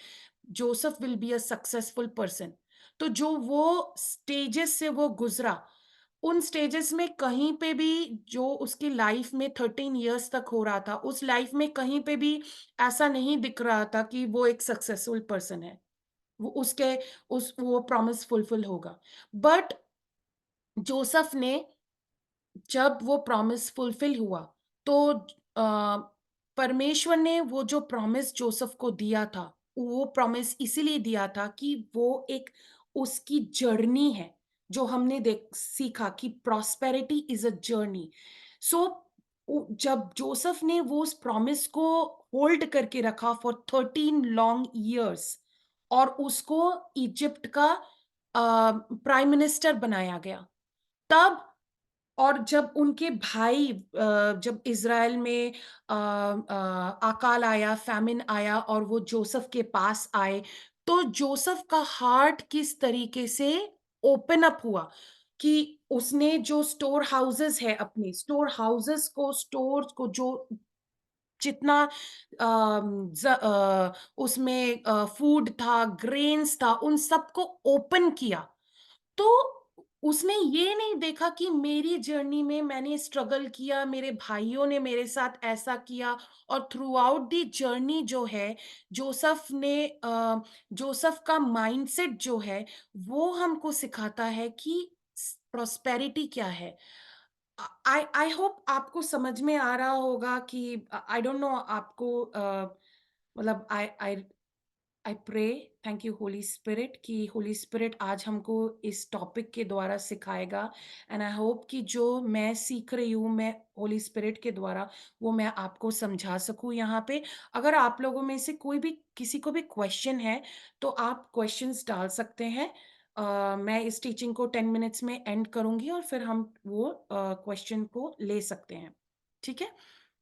Joseph will be a successful person, तो जो वो स्टेजेस से वो गुजरा, उन स्टेजेस में कहीं पे भी जो उसकी लाइफ में 13 इयर्स तक हो रहा था, उस लाइफ में कहीं पे भी ऐसा नहीं दिख रहा था कि वो एक सक्सेसफुल पर्सन है, वो उसके उस वो प्रॉमिस फुलफिल होगा। बट जोसेफ ने, जब वो प्रॉमिस फुलफिल हुआ, तो परमेश्वर ने वो जो प्रॉमिस जोसेफ को दिया था, वो प्रॉमिस इसीलिए दिया था कि वो एक उसकी जर्नी है, जो हमने देख सीखा कि प्रॉस्पेरिटी इज़ अ जर्नी। सो जब जोसेफ ने वो उस प्रॉमिस को होल्ड करके रखा फॉर 13 लॉन्ग इयर्स और उसको इजिप्ट का प्राइम मिनिस्टर बनाया गया। तब और जब उनके भाई जब इज़राइल में अकाल आया, फैमिन आया और वो जोसेफ के पास आए, तो जोसेफ का हार्ट किस तरीके से ओपन अप हुआ कि उसने जो स्टोर हाउसेस है अपने, स्टोर हाउसेस को, स्टोर्स को जो जितना उसमें फूड था, ग्रेन्स था, उन सबको ओपन किया। तो उसने ये नहीं देखा कि मेरी जर्नी में मैंने स्ट्रगल किया, मेरे भाइयों ने मेरे साथ ऐसा किया और थ्रू आउट द जर्नी जो है, जोसेफ का माइंडसेट जो है, वो हमको सिखाता है कि प्रॉस्पेरिटी क्या है। आई आई होप आपको समझ में आ रहा होगा कि आई डोंट नो आपको मतलब I I I pray thank you Holy Spirit कि होली स्पिरिट आज हमको इस टॉपिक के द्वारा सिखाएगा एंड आई होप कि जो मैं सीख रही हूँ मैं होली स्पिरिट के द्वारा वो मैं आपको समझा सकूँ यहाँ पे। अगर आप लोगों में से कोई भी किसी को भी क्वेश्चन है तो आप क्वेश्चंस डाल सकते हैं। मैं इस टीचिंग को 10 मिनट्स में एंड करूंगी और फिर हम वो क्वेश्चन को ले सकते हैं। ठीक है,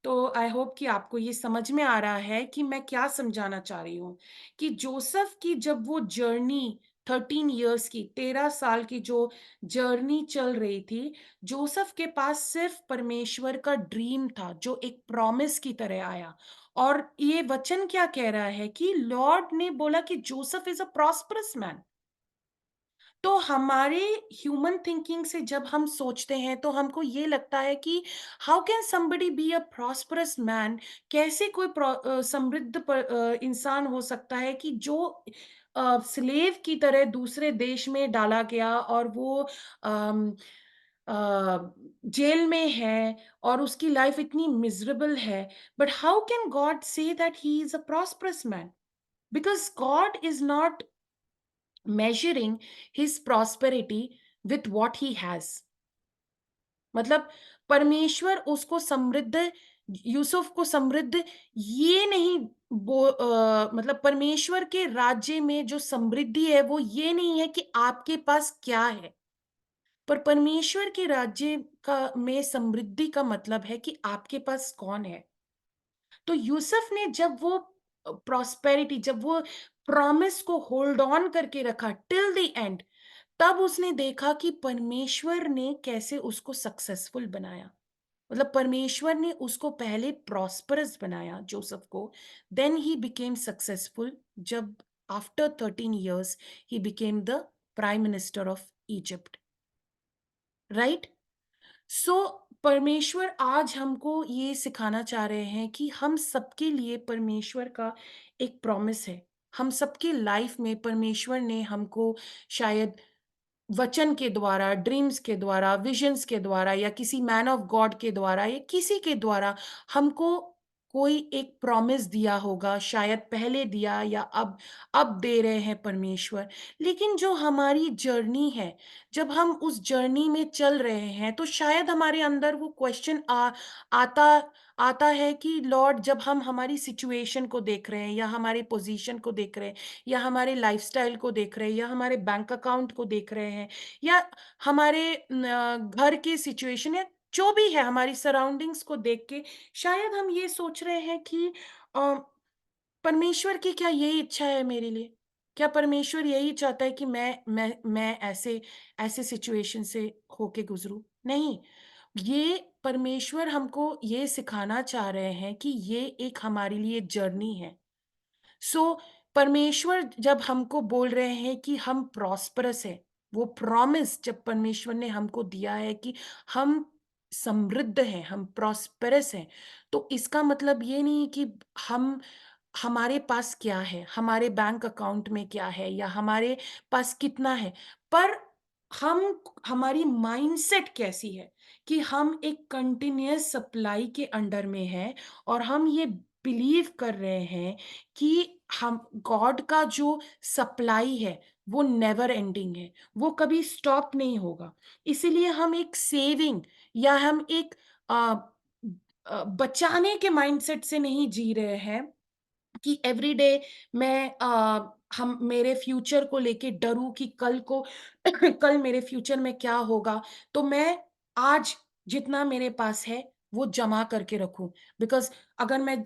तो आई होप कि आपको ये समझ में आ रहा है कि मैं क्या समझाना चाह रही हूँ कि जोसेफ की जब वो जर्नी 13 इयर्स की 13 साल की जो जर्नी चल रही थी, जोसेफ के पास सिर्फ परमेश्वर का ड्रीम था जो एक प्रॉमिस की तरह आया। और ये वचन क्या कह रहा है कि लॉर्ड ने बोला कि Joseph is a prosperous man. तो हमारे ह्यूमन थिंकिंग से जब हम सोचते हैं तो हमको ये लगता है कि how can somebody be a prosperous man. कैसे कोई समृद्ध इंसान हो सकता है कि जो स्लेव की तरह दूसरे देश में डाला गया और वो अम, जेल में है और उसकी लाइफ इतनी मिजरेबल है। But how can God say that he is a prosperous man? Because God is not measuring his prosperity with what he has। मतलब परमेश्वर उसको समृद्ध, यूसुफ को समृद्ध ये नहीं मतलब परमेश्वर के राज्य में जो समृद्धि है वो ये नहीं है कि आपके पास क्या है, पर परमेश्वर के राज्य का में समृद्धि का मतलब है कि आपके पास कौन है। तो यूसुफ ने जब वो प्रॉस्पेरिटी, जब वो प्रॉमिस को होल्ड ऑन करके रखा टिल द एंड, तब उसने देखा कि परमेश्वर ने कैसे उसको सक्सेसफुल बनाया। मतलब परमेश्वर ने उसको पहले प्रॉस्परस बनाया जोसेफ को, देन ही बिकेम सक्सेसफुल। जब after 13 years he became the prime minister of Egypt, right. So परमेश्वर आज हमको ये सिखाना चाह रहे हैं कि हम सबके लिए परमेश्वर का एक प्रॉमिस है। हम सबकी लाइफ में परमेश्वर ने हमको शायद वचन के द्वारा, ड्रीम्स के द्वारा, विजन्स के द्वारा या किसी मैन ऑफ गॉड के द्वारा या किसी के द्वारा हमको कोई एक प्रॉमिस दिया होगा, शायद पहले दिया या अब दे रहे हैं परमेश्वर। लेकिन जो हमारी जर्नी है, जब हम उस जर्नी में चल रहे हैं तो शायद हमारे अंदर वो क्वेश्चन आता आता है कि लॉर्ड, जब हम हमारी सिचुएशन को देख रहे हैं या हमारी पोजीशन को देख रहे हैं या हमारे लाइफस्टाइल को देख रहे हैं या हमारे बैंक अकाउंट को देख रहे हैं या हमारे घर की सिचुएशन या जो भी है हमारी सराउंडिंग्स को देख के शायद हम ये सोच रहे हैं कि अ, परमेश्वर की क्या यही इच्छा है मेरे लिए? क्या परमेश्वर यही चाहता है कि मैं ऐसे ऐसे सिचुएशन से होके गुजरूं? नहीं, ये परमेश्वर हमको ये सिखाना चाह रहे हैं कि ये एक हमारे लिए जर्नी है। सो परमेश्वर जब हमको बोल रहे हैं कि हम प्रॉस्परस है, वो प्रॉमिस जब परमेश्वर ने हमको दिया है कि हम समृद्ध हैं, हम प्रॉस्पेरस हैं, तो इसका मतलब ये नहीं कि हम हमारे पास क्या है, हमारे बैंक अकाउंट में क्या है या हमारे पास कितना है, पर हम हमारी माइंडसेट कैसी है कि हम एक कंटिन्यूअस सप्लाई के अंडर में हैं और हम ये बिलीव कर रहे हैं कि हम गॉड का जो सप्लाई है वो नेवर एंडिंग है, वो कभी स्टॉप नहीं होगा। इसीलिए हम एक सेविंग या हम एक अ बचाने के माइंडसेट से नहीं जी रहे हैं कि एवरीडे मैं हम मेरे फ्यूचर को लेके डरूँ कि कल को कल मेरे फ्यूचर में क्या होगा? तो मैं आज जितना मेरे पास है, वो जमा करके रखूँ। बिकॉज़ अगर मैं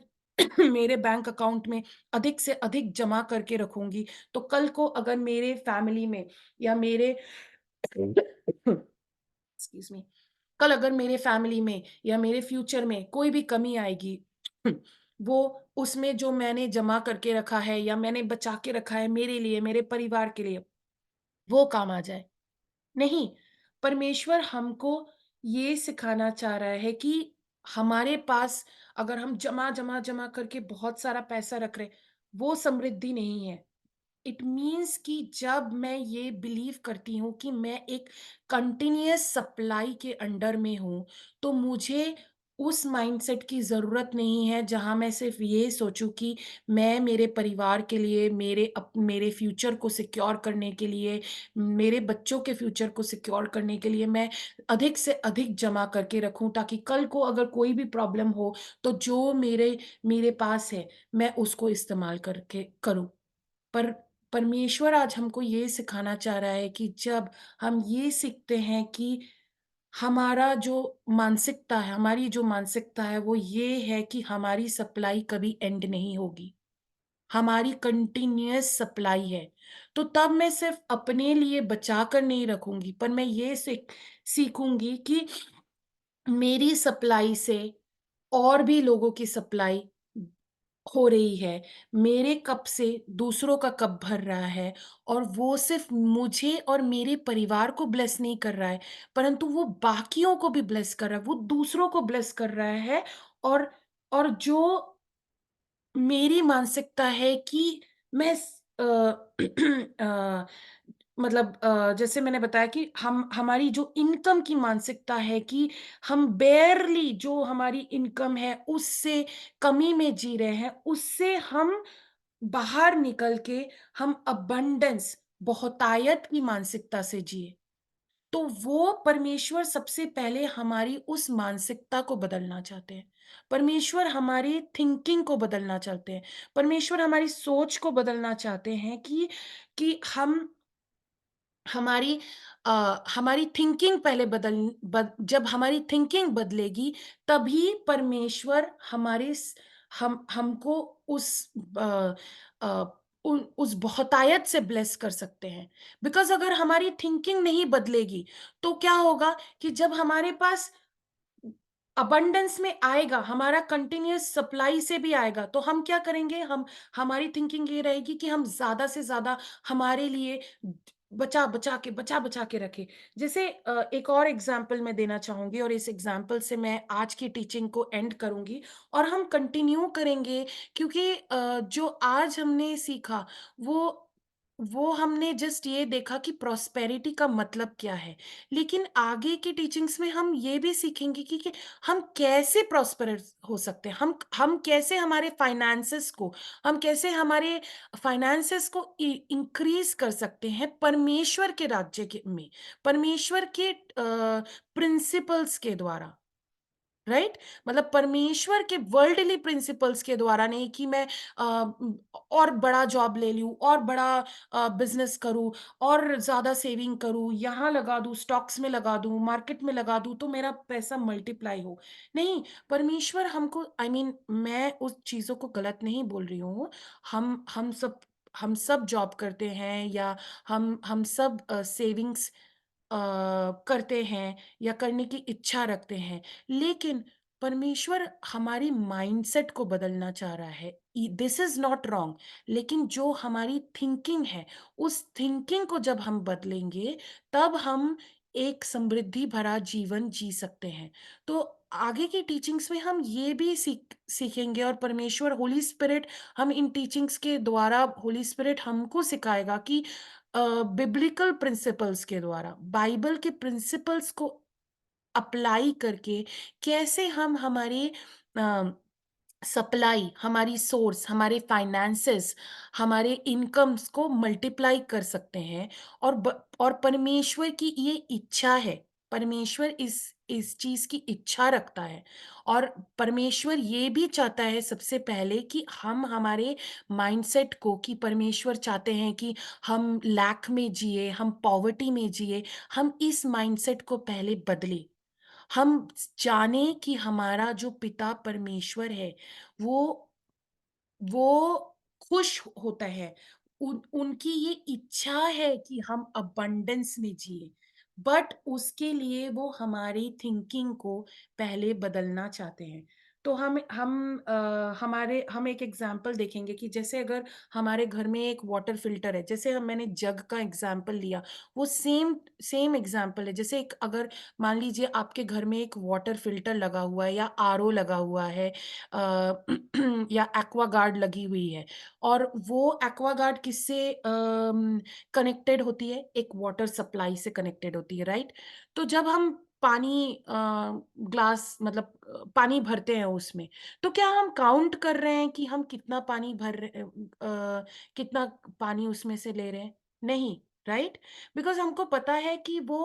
मेरे बैंक अकाउंट में अधिक से अधिक जमा करके रखूँगी, तो कल को अगर मेरे फैमिली में या मेरे एक्सक्यूज़ मी, कल अगर मेरे फैमिली में या मेरे फ्यूचर में कोई भी कमी आएगी, वो उसमें जो मैंने जमा करके रखा है या मैंने बचा के रखा है मेरे लिए, मेरे परिवार के लिए, वो काम आ जाए। नहीं, परमेश्वर हमको ये सिखाना चाह रहा है कि हमारे पास अगर हम जमा करके बहुत सारा पैसा रख रहे, वो समृद्धि नहीं है। इट मीन्स कि जब मैं ये बिलीव करती हूँ कि मैं एक कंटिन्यूअस सप्लाई के अंडर में हूँ, तो मुझे उस माइंडसेट की ज़रूरत नहीं है जहाँ मैं सिर्फ़ ये सोचूँ कि मैं मेरे परिवार के लिए, मेरे फ्यूचर को सिक्योर करने के लिए, मेरे बच्चों के फ्यूचर को सिक्योर करने के लिए मैं अधिक से अधिक जमा करके रखूँ ताकि कल को अगर कोई भी प्रॉब्लम हो, तो जो मेरे मेरे पास है, मैं उसको इस्तेमाल करके करूँ। पर परमेश्वर आज हमको ये सिखाना चाह रहा है कि जब हम ये सीखते हैं कि हमारा जो मानसिकता है, हमारी जो मानसिकता है वो ये है कि हमारी सप्लाई कभी एंड नहीं होगी। हमारी कंटिन्यूअस सप्लाई है। तो तब मैं सिर्फ़ अपने लिए बचा कर नहीं रखूँगी, पर मैं ये सीखूँगी कि मेरी सप्लाई से और भी लोगों की सप्लाई हो रही है। मेरे कप से दूसरों का कप भर रहा है और वो सिर्फ़ मुझे और मेरे परिवार को ब्लेस नहीं कर रहा है, परंतु वो बाकियों को भी ब्लेस कर रहा है, वो दूसरों को ब्लेस कर रहा है और जो मेरी मानसिकता है कि मैं अ, मतलब जैसे मैंने बताया कि हम हमारी जो इनकम की मानसिकता है कि हम बेयरली जो हमारी इनकम है उससे कमी में जी रहे हैं, उससे हम बाहर निकल के हम अबंडेंस बहुतायत की मानसिकता से जिए। तो वो परमेश्वर सबसे पहले हमारी उस मानसिकता को बदलना चाहते हैं। परमेश्वर हमारी थिंकिंग को बदलना चाहते हैं। परमेश्वर हमारी सोच को बदलना चाहते हैं कि हम हमारी हमारी थिंकिंग पहले जब हमारी थिंकिंग बदलेगी तभी परमेश्वर हमारे हम हमको उस अ, अ, उस बहुतायत से ब्लेस कर सकते हैं बिकॉज अगर हमारी थिंकिंग नहीं बदलेगी तो क्या होगा कि जब हमारे पास अबंडेंस में आएगा, हमारा कंटिन्यूअस सप्लाई से भी आएगा, तो हम क्या करेंगे? हम हमारी थिंकिंग ये रहेगी कि हम ज़्यादा से ज़्यादा हमारे लिए बचा-बचा के रखें। जैसे एक और एग्ज़ाम्पल मैं देना चाहूँगी और इस एग्ज़ाम्पल से मैं आज की टीचिंग को एंड करूँगी और हम कंटिन्यू करेंगे क्योंकि जो आज हमने सीखा, वो हमने जस्ट ये देखा कि प्रॉस्पेरिटी का मतलब क्या है। लेकिन आगे की टीचिंग्स में हम ये भी सीखेंगे कि हम कैसे प्रॉस्पेरस हो सकते हैं, हम कैसे हमारे फाइनेंसेस को हम कैसे हमारे फाइनेंसेस को इंक्रीज कर सकते हैं परमेश्वर के राज्य के में परमेश्वर के प्रिंसिपल्स के द्वारा राइट मतलब परमेश्वर के वर्ल्डली प्रिंसिपल्स के द्वारा नहीं कि मैं और बड़ा जॉब ले लूं और बड़ा बिजनेस करूं और ज्यादा सेविंग करूं यहाँ लगा दूं स्टॉक्स में लगा दूं मार्केट में लगा दूं तो मेरा पैसा मल्टीप्लाई हो नहीं परमेश्वर हमको आई मीन मैं उस चीजों को गलत नहीं बोल रही हूँ हम सब जॉब करते हैं या हम सब सेविंग्स करते हैं या करने की इच्छा रखते हैं लेकिन परमेश्वर हमारी माइंडसेट को बदलना चाह रहा है दिस इज नॉट रॉन्ग लेकिन जो हमारी थिंकिंग है उस थिंकिंग को जब हम बदलेंगे तब हम एक समृद्धि भरा जीवन जी सकते हैं तो आगे की टीचिंग्स में हम ये भी सीखेंगे और परमेश्वर होली स्पिरिट हम इन टीचिंग्स के द्वारा होली स्पिरिट हमको सिखाएगा कि बिब्लिकल प्रिंसिपल्स के द्वारा बाइबल के प्रिंसिपल्स को अप्लाई करके कैसे हम हमारे सप्लाई, हमारी सोर्स, हमारे फाइनेंसेस, हमारे इनकम्स को मल्टीप्लाई कर सकते हैं और परमेश्वर की ये इच्छा है। परमेश्वर इस चीज़ की इच्छा रखता है और परमेश्वर ये भी चाहता है सबसे पहले कि हम हमारे माइंडसेट को कि परमेश्वर चाहते हैं कि हम लैक में जिए, हम पॉवर्टी में जिए, हम इस माइंडसेट को पहले बदलें। हम जाने कि हमारा जो पिता परमेश्वर है, वो वो खुश होता है। उनकी ये इच्छा है कि हम अबंडेंस में जिए, बट उसके लिए वो हमारी थिंकिंग को पहले बदलना चाहते हैं। तो हम एक एग्ज़ाम्पल देखेंगे कि जैसे अगर हमारे घर में एक वाटर फ़िल्टर है, जैसे मैंने जग का एग्ज़ाम्पल लिया, वो सेम सेम एग्ज़ाम्पल है। जैसे एक अगर मान लीजिए आपके घर में एक वाटर फ़िल्टर लगा हुआ है या आरओ लगा हुआ है, अ, या एक्वागार्ड लगी हुई है और वो एक्वागार्ड किससे कनेक्टेड होती है? एक वाटर सप्लाई से कनेक्टेड होती है, राइट? तो जब हम पानी ग्लास मतलब पानी भरते हैं उसमें, तो क्या हम काउंट कर रहे हैं कि हम कितना पानी कितना पानी उसमें से ले रहे हैं? नहीं, राइट? बिकॉज़ हमको पता है कि वो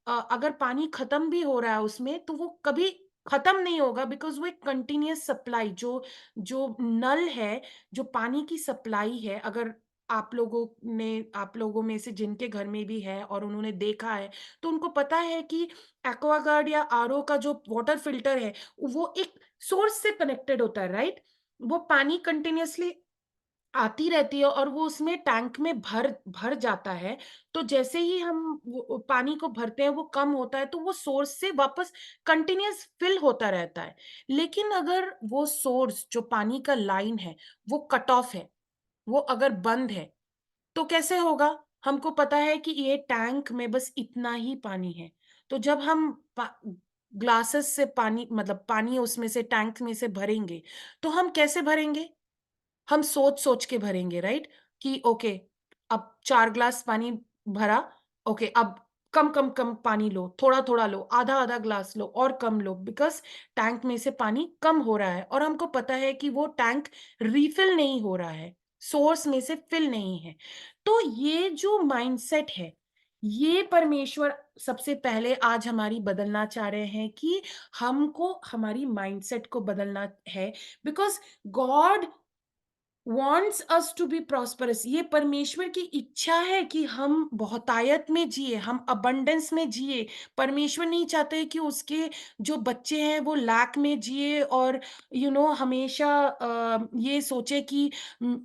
अगर पानी खत्म भी हो रहा है उसमें, तो वो कभी खत्म नहीं होगा बिकॉज़ वो एक कंटीन्यूअस सप्लाई जो जो नल है, जो पानी की सप्लाई है, अगर आप लोगों में से जिनके घर में भी है और उन्होंने देखा है, तो उनको पता है कि एक्वागार्ड या आरओ का जो वाटर फिल्टर है, वो एक सोर्स से कनेक्टेड होता है, राइट? वो पानी कंटीन्यूअसली आती रहती है और वो उसमें टैंक में भर भर जाता है। तो जैसे ही हम वो पानी को भरते हैं, वो कम होता है, तो वो सोर्स से वापस कंटीन्यूअस फिल होता रहता है। लेकिन अगर वो सोर्स जो पानी का लाइन है, वो कट ऑफ है, वो अगर बंद है, तो कैसे होगा? हमको पता है कि ये टैंक में बस इतना ही पानी है। तो जब हम ग्लासेस से पानी मतलब पानी उसमें से टैंक में से भरेंगे, तो हम कैसे भरेंगे? हम सोच-सोच के भरेंगे, राइट? कि ओके, अब 4 ग्लास पानी भरा, ओके, अब कम पानी लो, थोड़ा-थोड़ा लो, आधा-आधा ग्लास लो और कम लो बिकॉज़ टैंक में से पानी कम हो रहा है और हमको पता है कि वो टैंक रिफिल नहीं हो रहा है, सोर्स में से फिल नहीं है। तो ये जो माइंडसेट है, ये परमेश्वर सबसे पहले आज हमारी बदलना चाह रहे हैं कि हमको हमारी माइंडसेट को बदलना है because God wants us to be prosperous। ये परमेश्वर की इच्छा है कि हम बहुतायत में जिए, हम अबंडेंस में जिए। परमेश्वर नहीं चाहते कि उसके जो बच्चे हैं वो लैक में जिए और हमेशा ये सोचे कि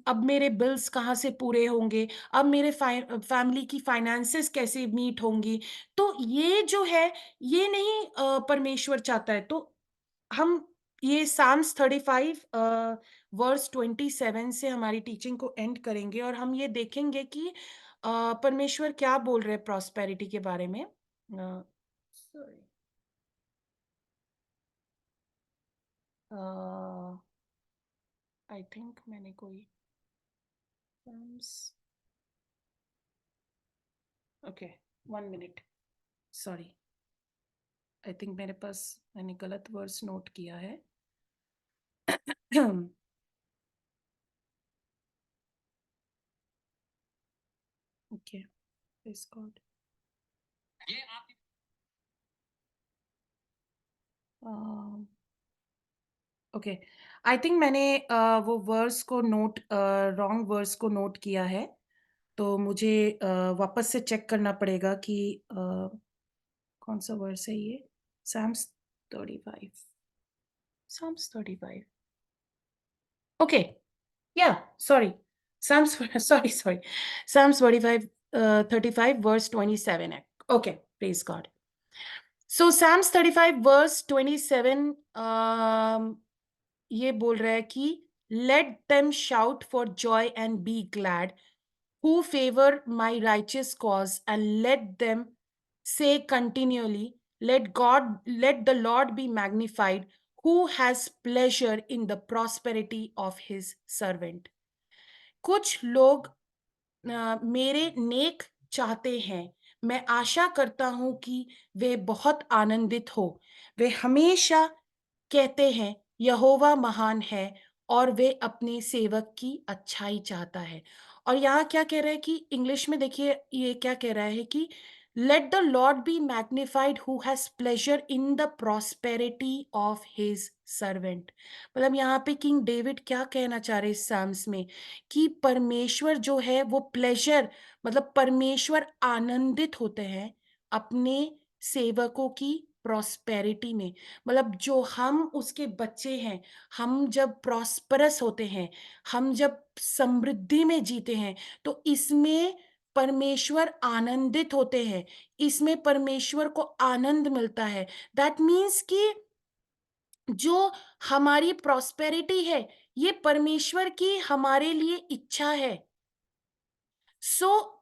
अब मेरे बिल्स कहाँ से पूरे होंगे, अब मेरे फैमिली की फाइनेंसेस कैसे मीट होंगी। तो ये जो है, ये नहीं परमेश्वर चाहता है। तो हम ये साम्स 35 वर्स 27 से हमारी टीचिंग को एंड करेंगे और हम ये देखेंगे कि परमेश्वर क्या बोल रहे हैं प्रॉस्पेरिटी के बारे में। सॉरी, आई थिंक मैंने कोई psalms, okay, 1 minute, sorry, I think मेरे पास मैंने गलत वर्स नोट किया है। Okay, praise God. Uh okay, I think मैंने वो वर्स को रॉन्ग वर्स को नोट किया है, तो मुझे वापस से चेक करना पड़ेगा कि कौन-सा वर्स है ये? साम्स 35, साम्स 35, ओके, या sorry, Psalms sorry, Psalms 35 verse 27 है। Okay, praise God. So Psalms 35 verse 27 ये बोल रहा है कि let them shout for joy and be glad who favor my righteous cause, and let them say continually, let the Lord be magnified, who has pleasure in the prosperity of his servant। कुछ लोग मेरे नेक चाहते हैं, मैं आशा करता हूं कि वे बहुत आनंदित हो। वे हमेशा कहते हैं, यहोवा महान है और वे अपने सेवक की अच्छाई चाहता है। और यहाँ क्या कह रहा है कि इंग्लिश में देखिए ये क्या कह रहा है कि let the Lord be magnified who has pleasure in the prosperity of his servant. मतलब यहाँ पे किंग डेविड क्या कहना चाह रहे हैं इस साम्स में कि परमेश्वर जो है वो प्लेजर, मतलब परमेश्वर आनंदित होते हैं अपने सेवकों की प्रॉस्पेरिटी में। मतलब जो हम उसके बच्चे हैं, हम जब प्रॉस्परस होते हैं, हम जब समृद्धि में जीते हैं, तो इसमें परमेश्वर आनंदित होते हैं, इसमें परमेश्वर को आनंद मिलता है। दैट मीन्स कि जो हमारी प्रॉस्पेरिटी है, ये परमेश्वर की हमारे लिए इच्छा है।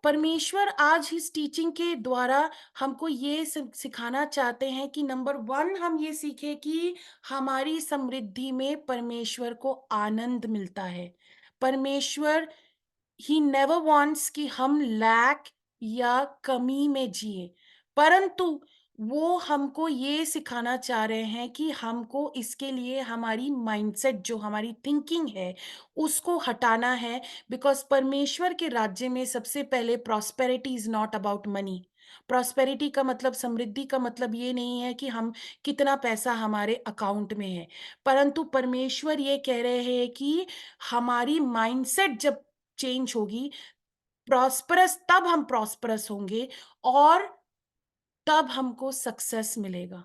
परमेश्वर आज इस टीचिंग के द्वारा हमको ये सिखाना चाहते हैं कि नंबर वन हम ये सीखें कि हमारी समृद्धि में परमेश्वर को आनंद मिलता है। परमेश्वर ही नेवर वांट्स कि हम लैक या कमी में जिए, परंतु वो हमको ये सिखाना चाह रहे हैं कि हमको इसके लिए हमारी माइंडसेट, जो हमारी थिंकिंग है, उसको हटाना है। बिकॉज परमेश्वर के राज्य में सबसे पहले prosperity is not about money. Prosperity का मतलब, समृद्धि का मतलब ये नहीं है कि हम कितना पैसा हमारे अकाउंट में है, परंतु परमेश्वर ये कह रहे हैं कि हमारी माइंडसेट जब चेंज होगी, प्रॉस्परस, तब हम प्रॉस्परस होंगे और तब हमको सक्सेस मिलेगा।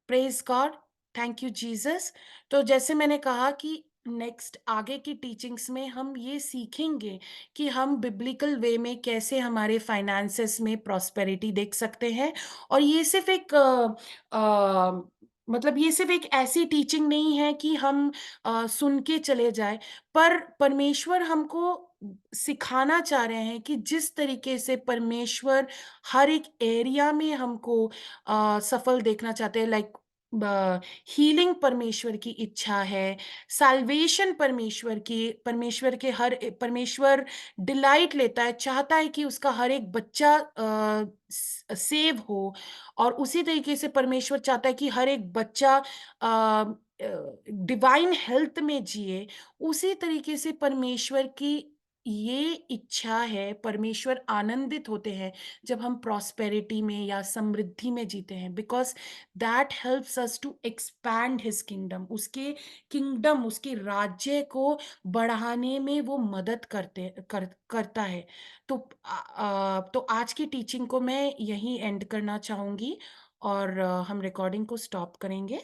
Praise God, thank you Jesus. तो जैसे मैंने कहा कि नेक्स्ट आगे की टीचिंग्स में हम ये सीखेंगे कि हम बिब्लिकल वे में कैसे हमारे फाइनेंसेस में प्रॉस्पेरिटी देख सकते हैं। और ये सिर्फ एक मतलब ये सिर्फ एक ऐसी टीचिंग नहीं है कि हम सुन के चले जाए, पर परमेश्वर हमको सिखाना चाह रहे हैं कि जिस तरीके से परमेश्वर हर एक एरिया में हमको सफल देखना चाहते हैं। लाइक हीलिंग परमेश्वर की इच्छा है, साल्वेशन परमेश्वर के परमेश्वर डिलाइट लेता है, चाहता है कि उसका हर एक बच्चा सेव हो। और उसी तरीके से परमेश्वर चाहता है कि हर एक बच्चा डिवाइन हेल्थ में जिए। उसी तरीके से परमेश्वर की ये इच्छा है, परमेश्वर आनंदित होते हैं जब हम प्रॉस्पेरिटी में या समृद्धि में जीते हैं, because that helps us to expand his kingdom. उसके किंगडम, उसके राज्य को बढ़ाने में वो मदद करता है। तो आज की टीचिंग को मैं यहीं एंड करना चाहूंगी और हम रिकॉर्डिंग को स्टॉप करेंगे।